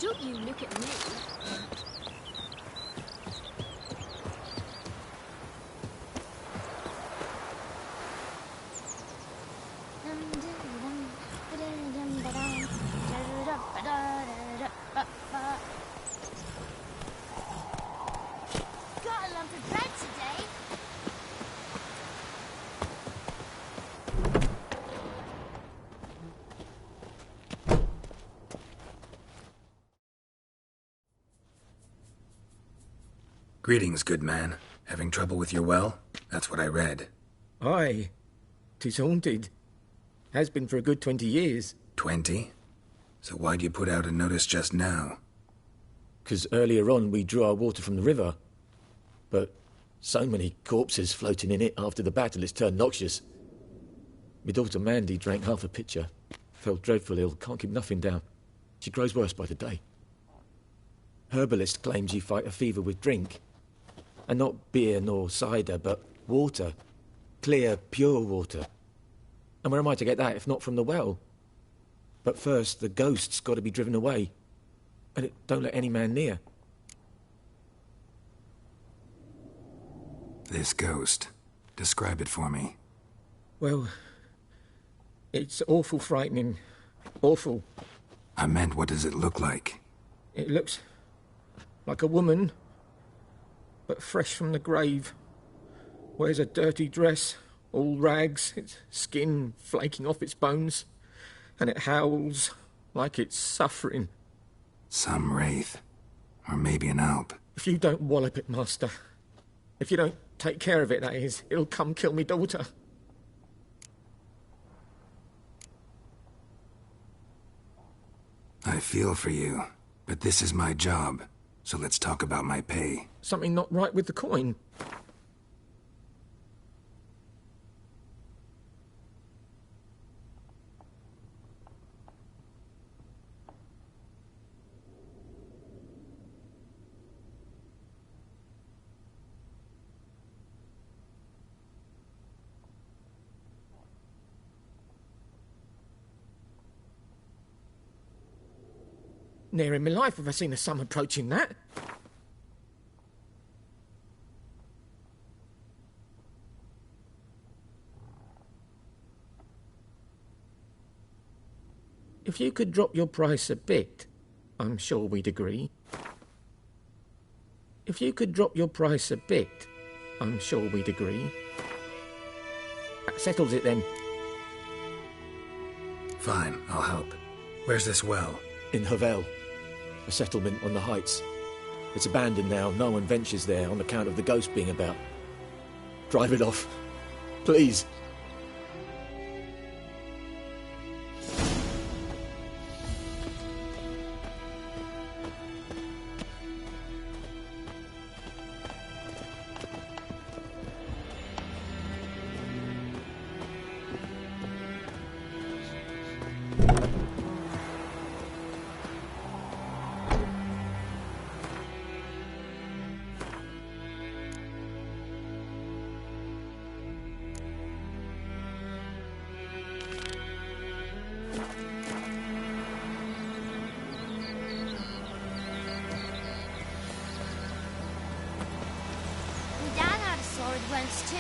[SPEAKER 20] Don't you look at me.
[SPEAKER 6] Got a lump of bread today.
[SPEAKER 3] Greetings, good man. Having trouble with your well? That's what I read.
[SPEAKER 11] Aye. 'Tis haunted. Has been for a good 20 years.
[SPEAKER 3] 20? So why'd you put out a notice just now?
[SPEAKER 17] 'Cause earlier on we drew our water from the river. But so many corpses floating in it after the battle it's turned noxious. My daughter Mandy drank half a pitcher. Fell dreadful ill, can't keep nothing down. She grows worse by the day. Herbalist claims you fight a fever with drink. And not beer nor cider, but water. Clear, pure water. And where am I to get that if not from the well? But first, the ghost's got to be driven away. And it don't let any man near.
[SPEAKER 3] This ghost. Describe it for me.
[SPEAKER 11] Well, it's awful frightening. Awful.
[SPEAKER 3] I meant, what does it look like?
[SPEAKER 11] It looks like a woman, but fresh from the grave. Wears a dirty dress, all rags, its skin flaking off its bones, and it howls like it's suffering.
[SPEAKER 3] Some wraith. Or maybe an alp.
[SPEAKER 11] If you don't wallop it, Master, if you don't take care of it, that is, it'll come kill me daughter.
[SPEAKER 3] I feel for you, but this is my job, so let's talk about my pay.
[SPEAKER 11] Something not right with the coin. Ne'er in my life have I seen a sum approaching that. If you could drop your price a bit, I'm sure we'd agree. If you could drop your price a bit, I'm sure we'd agree. That settles it then.
[SPEAKER 3] Fine, I'll help. Where's this well?
[SPEAKER 17] In Havel. A settlement on the heights. It's abandoned now. No one ventures there on account of the ghost being about. Drive it off. Please.
[SPEAKER 20] us too.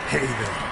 [SPEAKER 12] Hey there.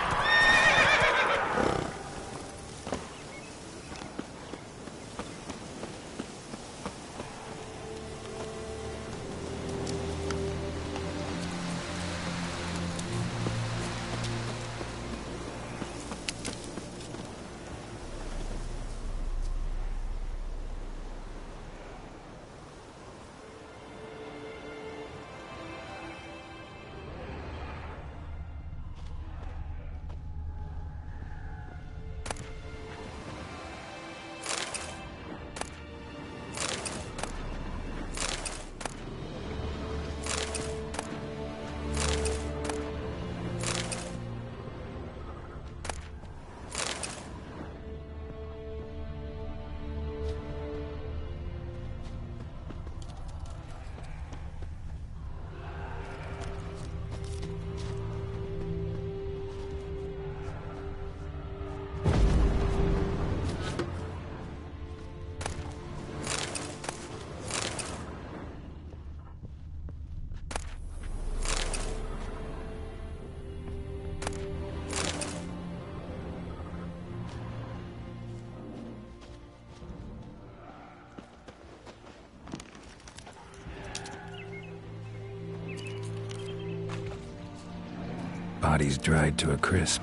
[SPEAKER 3] Bodies dried to a crisp.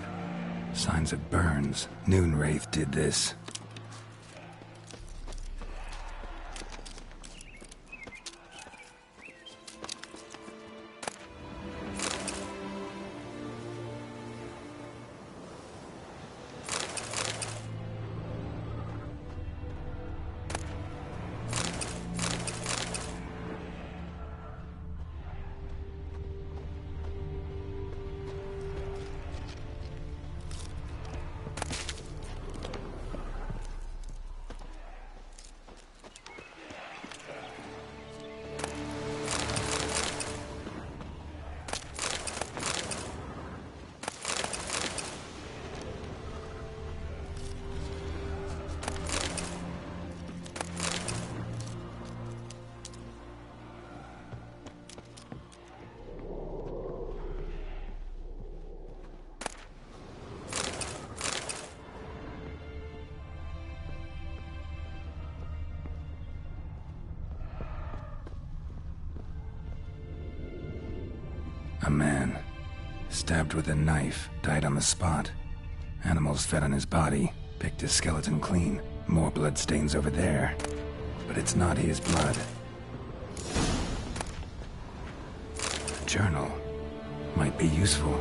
[SPEAKER 3] Signs of burns. Noonwraith did this. A man, stabbed with a knife, died on the spot. Animals fed on his body, picked his skeleton clean. More bloodstains over there. But it's not his blood. A journal might be useful.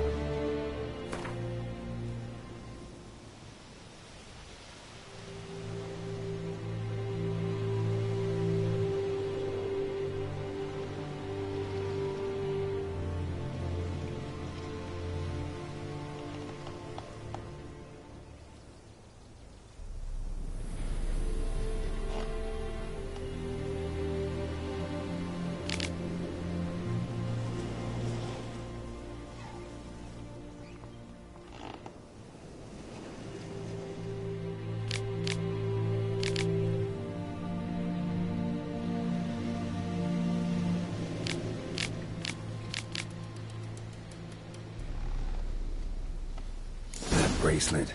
[SPEAKER 3] Bracelet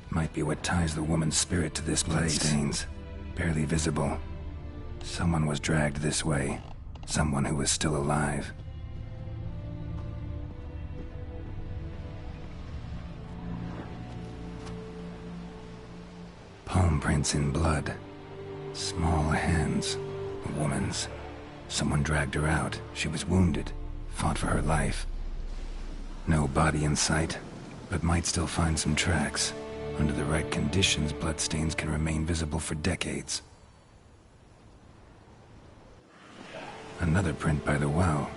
[SPEAKER 3] might be what ties the woman's spirit to this place. Bloodstains, barely visible. Someone was dragged this way. Someone who was still alive. Palm prints in blood. Small hands. A woman's. Someone dragged her out. She was wounded. Fought for her life. No body in sight. But might still find some tracks. Under the right conditions, bloodstains can remain visible for decades. Another print by the well.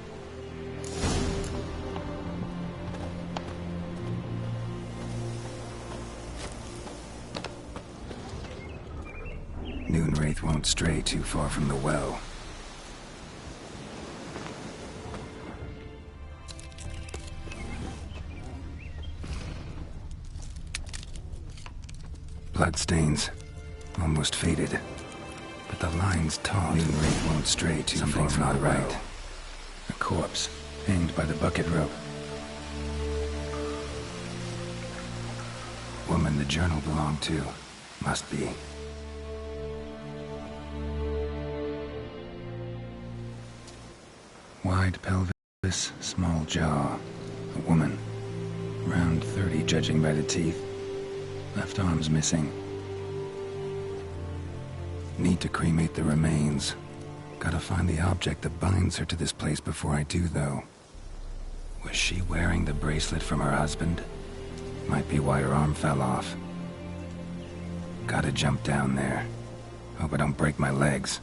[SPEAKER 3] Noonwraith won't stray too far from the well. Bloodstains. Almost faded. But the line's taut. Noonwraith won't stray too far from the well. Something's not right. A corpse, hanged by the bucket rope. Woman the journal belonged to. Must be. Wide pelvis, small jaw. A woman. Around 30, judging by the teeth. Left arm's missing. Need to cremate the remains. Gotta find the object that binds her to this place before I do, though. Was she wearing the bracelet from her husband? Might be why her arm fell off. Gotta jump down there. Hope I don't break my legs.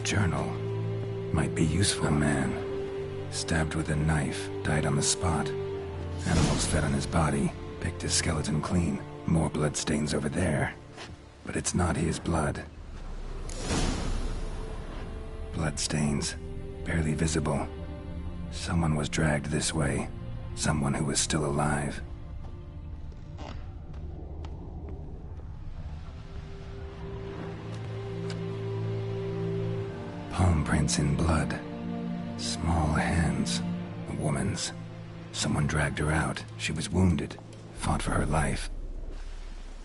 [SPEAKER 3] Journal. Might be useful. A man. Stabbed with a knife. Died on the spot. Animals fed on his body. Picked his skeleton clean. More bloodstains over there. But it's not his blood. Bloodstains. Barely visible. Someone was dragged this way. Someone who was still alive. Palm prints in blood. Small hands. A woman's. Someone dragged her out. She was wounded. Fought for her life.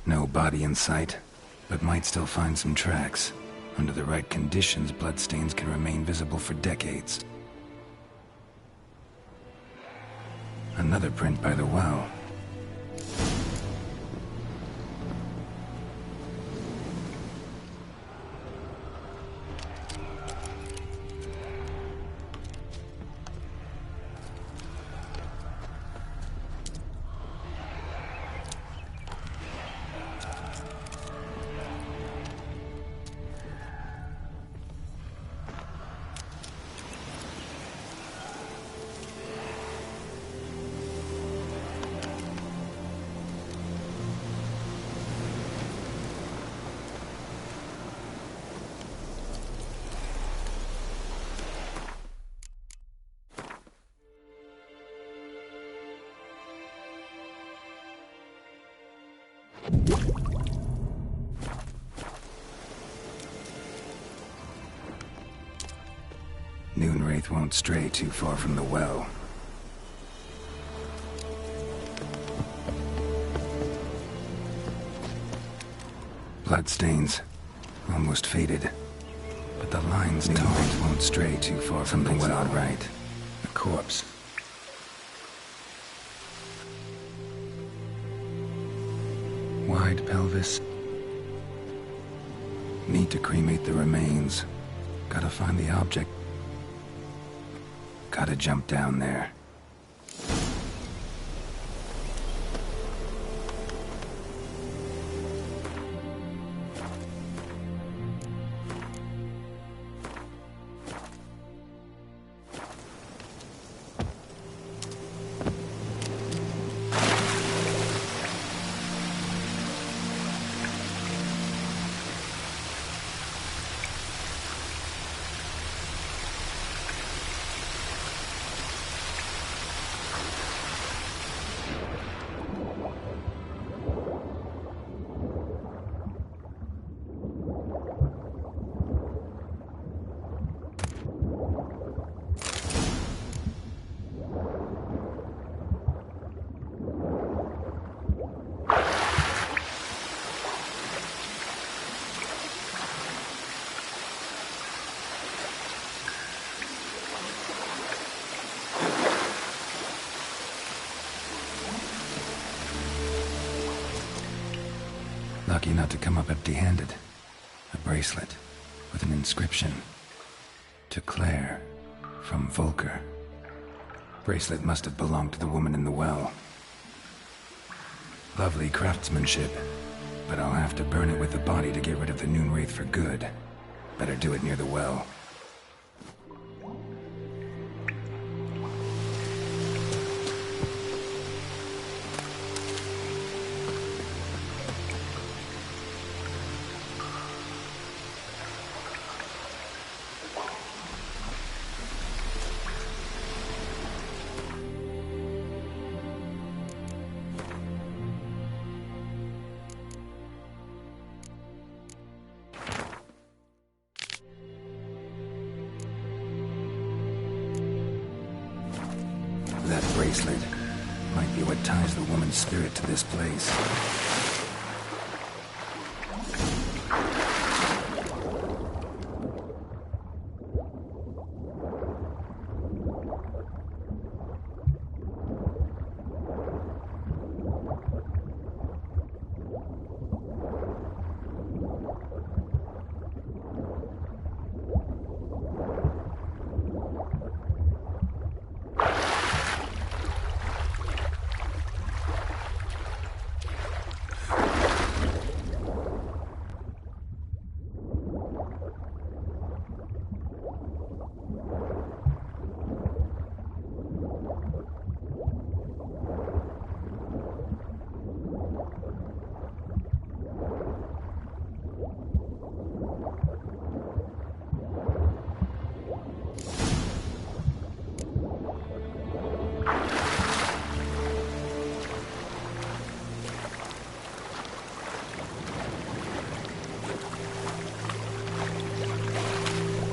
[SPEAKER 3] No body in sight, but might still find some tracks. Under the right conditions, bloodstains can remain visible for decades. Another print by the well. Noonwraith won't stray too far from the well. Bloodstains. Almost faded. But the lines Noonwraith won't stray too far from the well. Something's not right. A corpse. Wide pelvis. Need to cremate the remains. Gotta find the object. Gotta jump down there. Lucky not to come up empty-handed. A bracelet with an inscription. To Claire, from Volker. Bracelet must have belonged to the woman in the well. Lovely craftsmanship, but I'll have to burn it with the body to get rid of the Noonwraith for good. Better do it near the well. That bracelet might be what ties the woman's spirit to this place.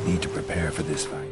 [SPEAKER 3] Need to prepare for this fight.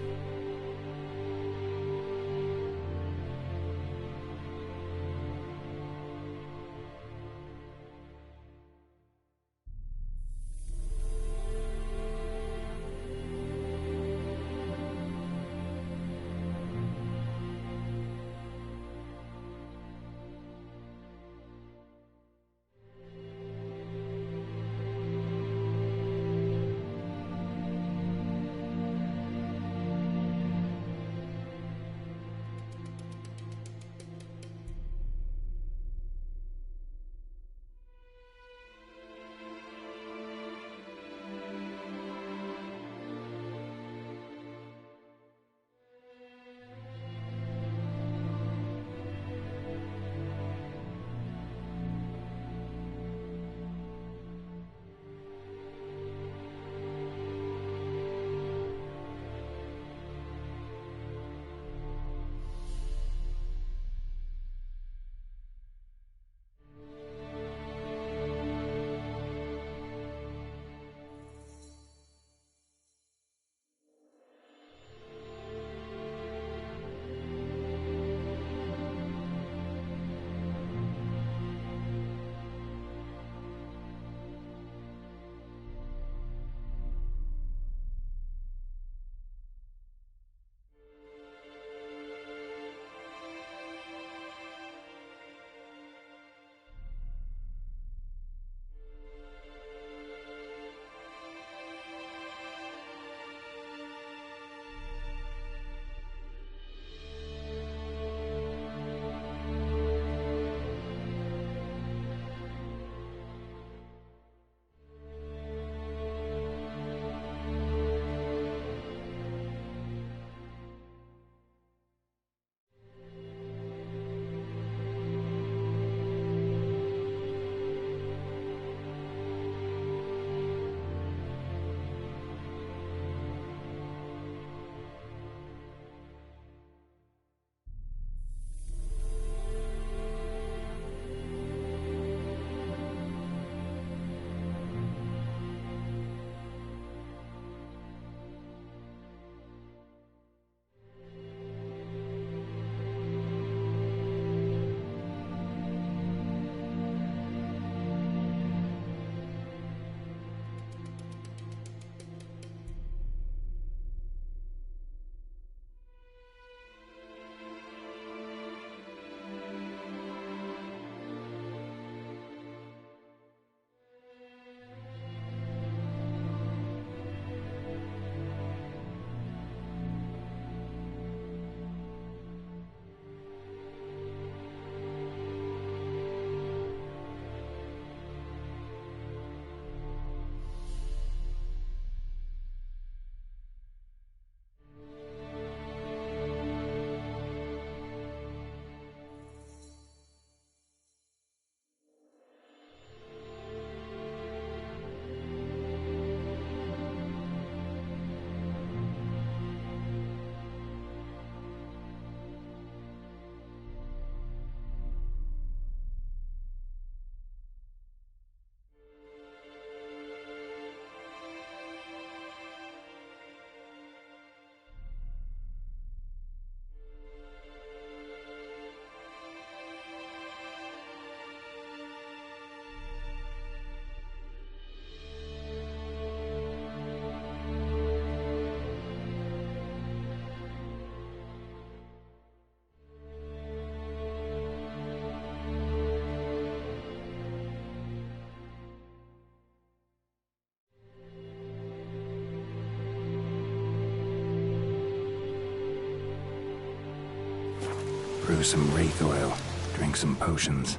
[SPEAKER 3] brew some wraith oil, drink some potions.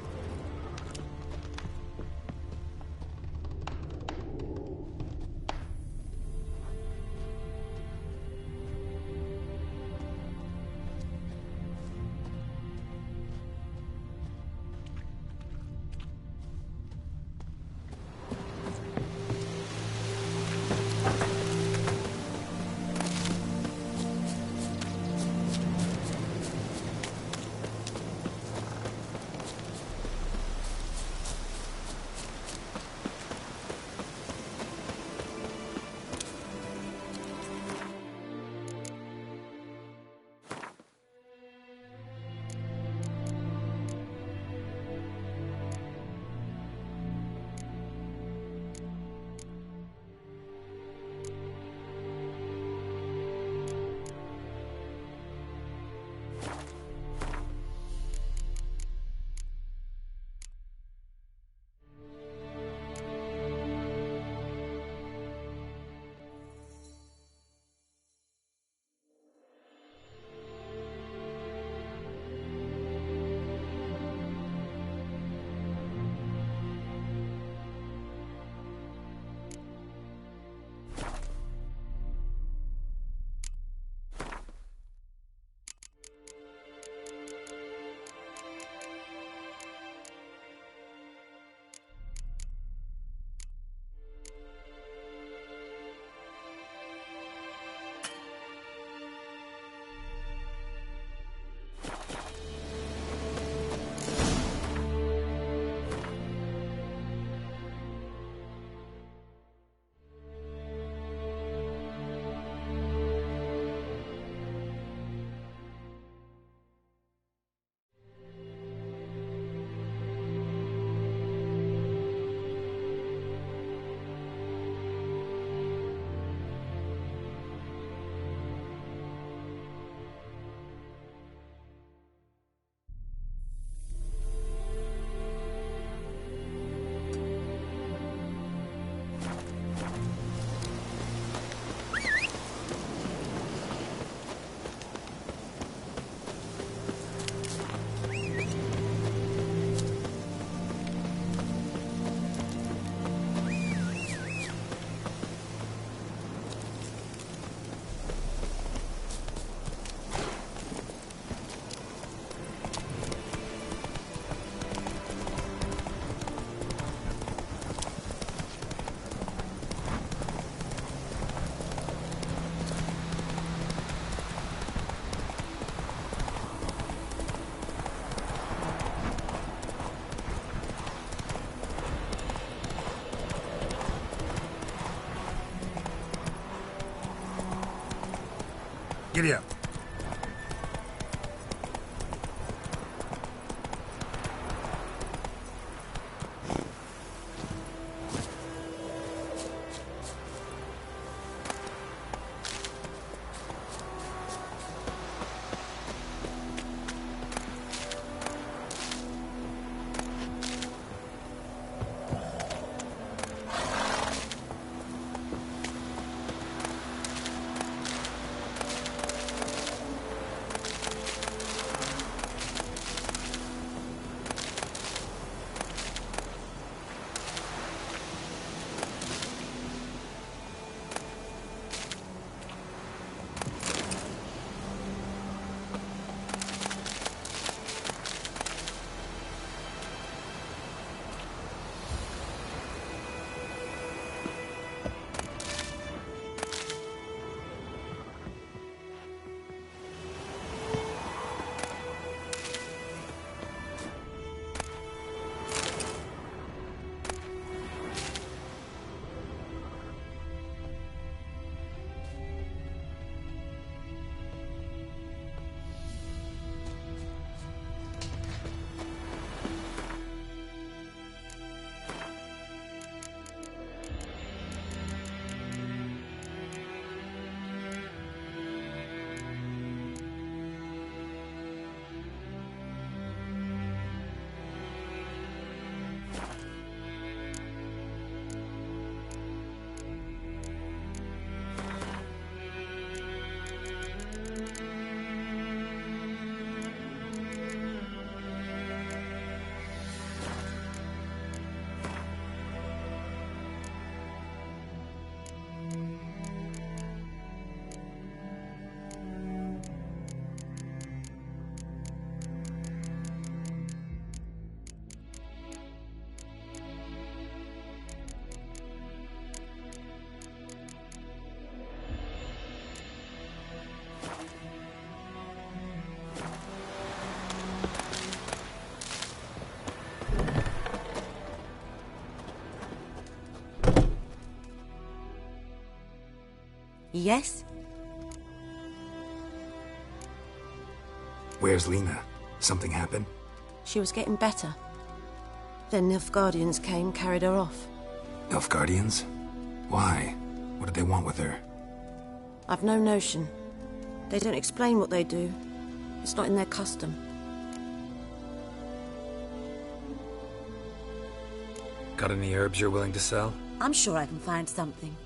[SPEAKER 12] Giddy up.
[SPEAKER 6] Yes?
[SPEAKER 3] Where's Lena? Something happened?
[SPEAKER 6] She was getting better. Then Nilfgaardians came, carried her off.
[SPEAKER 3] Nilfgaardians? Why? What did they want with her?
[SPEAKER 6] I've no notion. They don't explain what they do. It's not in their custom.
[SPEAKER 3] Got any herbs you're willing to sell?
[SPEAKER 6] I'm sure I can find something.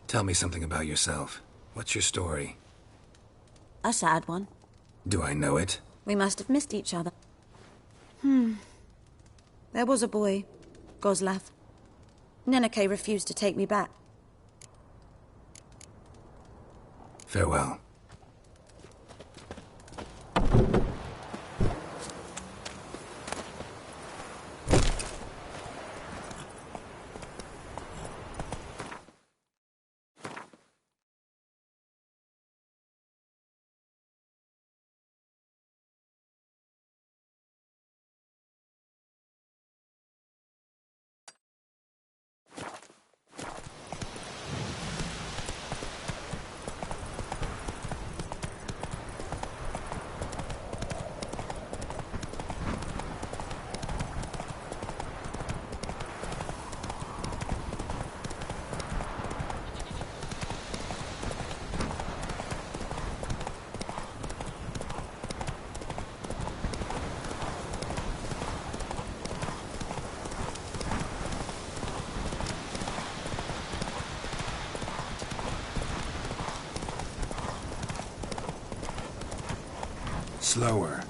[SPEAKER 3] Tell me something about yourself. What's your story?
[SPEAKER 6] A sad one.
[SPEAKER 3] Do I know it?
[SPEAKER 6] We must have missed each other. There was a boy, Goslav. Nenike refused to take me back.
[SPEAKER 3] Farewell. Slower.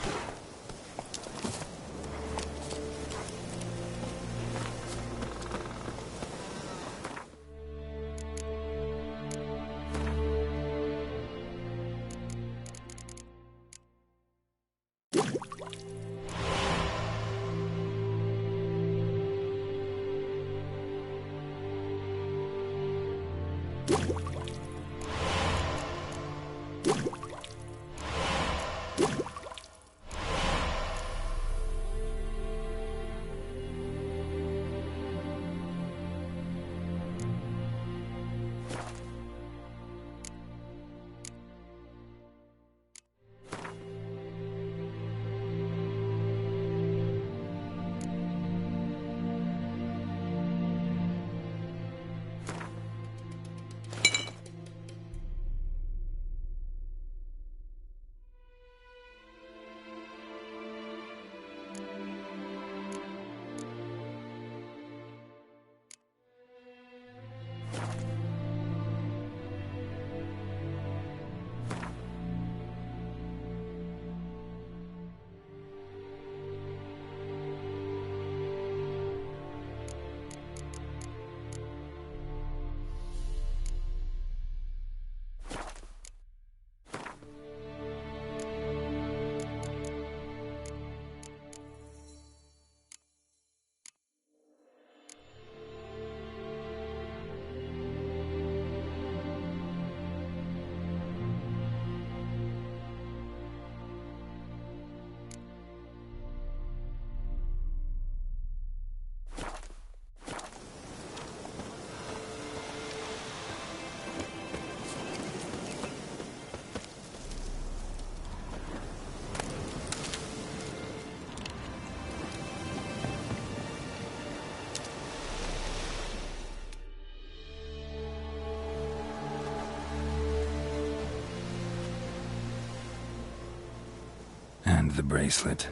[SPEAKER 3] And the bracelet.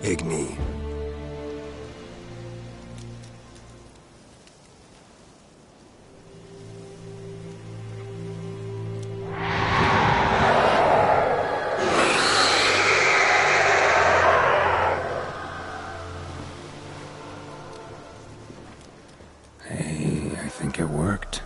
[SPEAKER 3] Igni. Hey, I think it worked.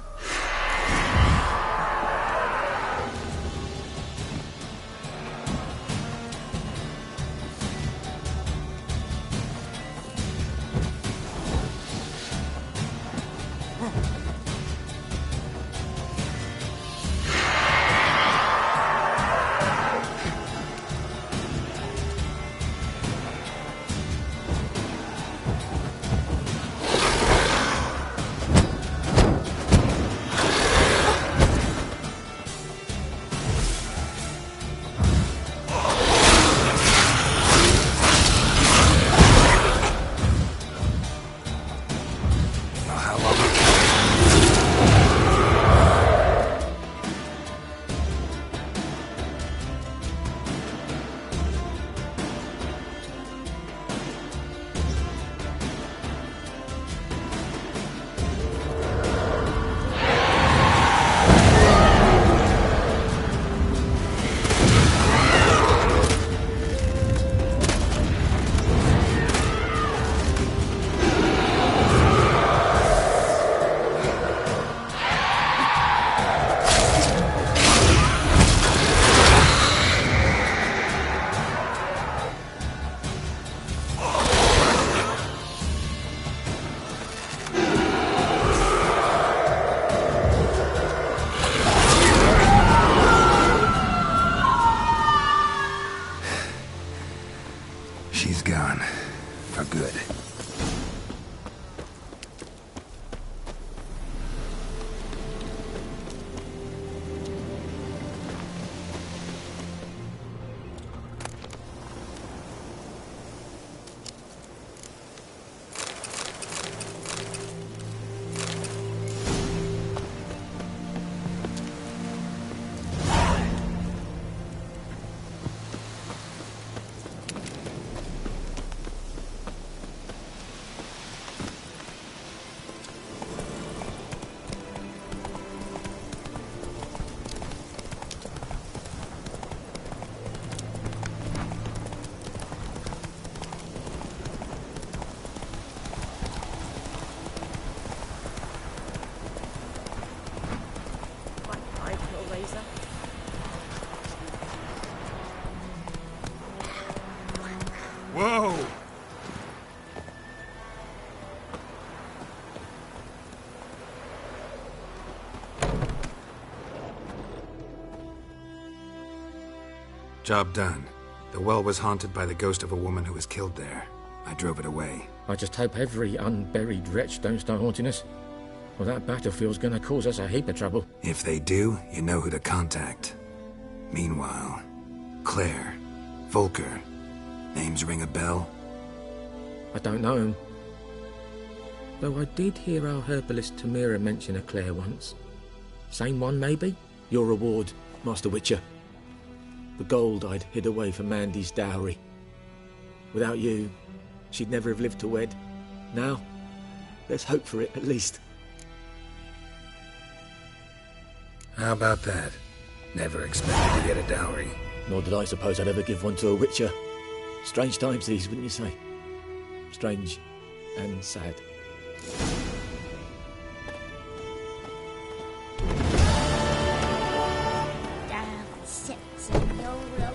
[SPEAKER 3] good.
[SPEAKER 12] Whoa!
[SPEAKER 3] Job done. The well was haunted by the ghost of a woman who was killed there. I drove it away.
[SPEAKER 11] I just hope every unburied wretch don't start haunting us. Well, that battlefield's gonna cause us a heap of trouble.
[SPEAKER 3] If they do, you know who to contact. Meanwhile, Claire, Volker, names ring a bell?
[SPEAKER 11] I don't know him. Though I did hear our herbalist Tamira mention a Claire once. Same one, maybe?
[SPEAKER 17] Your reward, Master Witcher. The gold I'd hid away for Mandy's dowry. Without you, she'd never have lived to wed. Now, let's hope for it, at least.
[SPEAKER 3] How about that? Never expected to get a dowry.
[SPEAKER 17] Nor did I suppose I'd ever give one to a Witcher. Strange times these, wouldn't you say? Strange and sad.
[SPEAKER 20] Damn sets and YOLO.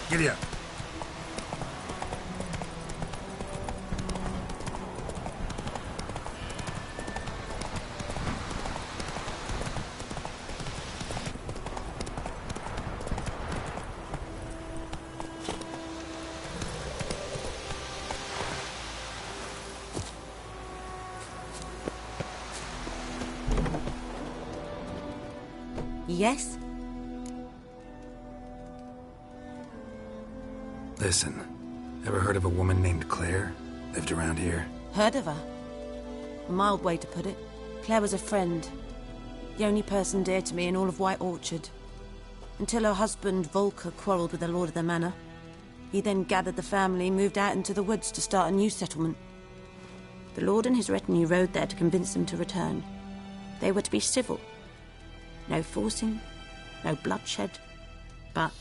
[SPEAKER 12] Giddy up.
[SPEAKER 6] Yes?
[SPEAKER 3] Listen, ever heard of a woman named Claire? Lived around here?
[SPEAKER 6] Heard of her? A mild way to put it. Claire was a friend. The only person dear to me in all of White Orchard. Until her husband, Volker, quarrelled with the lord of the manor. He then gathered the family and moved out into the woods to start a new settlement. The lord and his retinue rode there to convince them to return. They were to be civil. No forcing, no bloodshed. But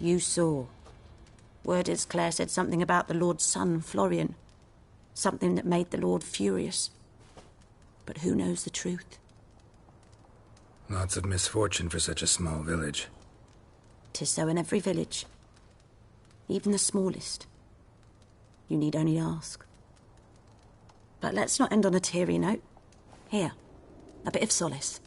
[SPEAKER 6] you saw. Word is Claire said something about the lord's son, Florian. Something that made the lord furious. But who knows the truth?
[SPEAKER 3] Lots of misfortune for such a small village.
[SPEAKER 6] 'Tis so in every village. Even the smallest. You need only ask. But let's not end on a teary note. Here, a bit of solace.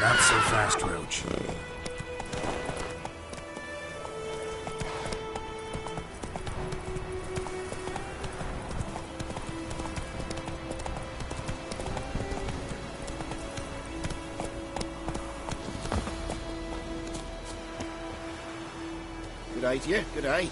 [SPEAKER 12] Not so fast, Roach.
[SPEAKER 5] Good day to you. Good day.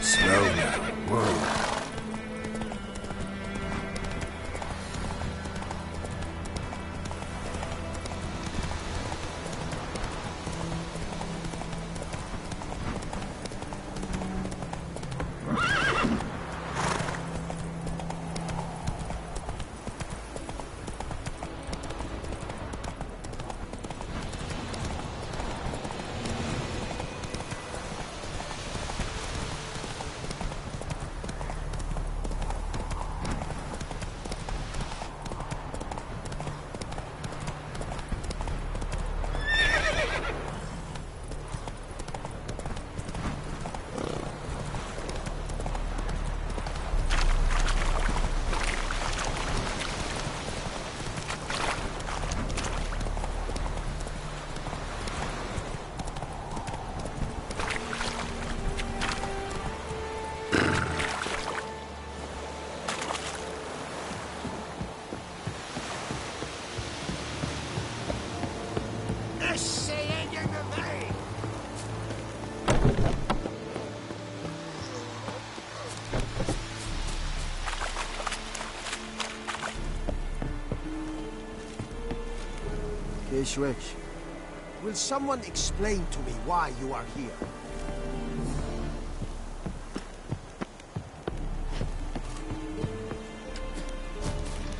[SPEAKER 12] Slow now. Whoa.
[SPEAKER 13] Ishwich, will someone explain to me why you are here?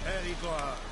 [SPEAKER 21] There you go.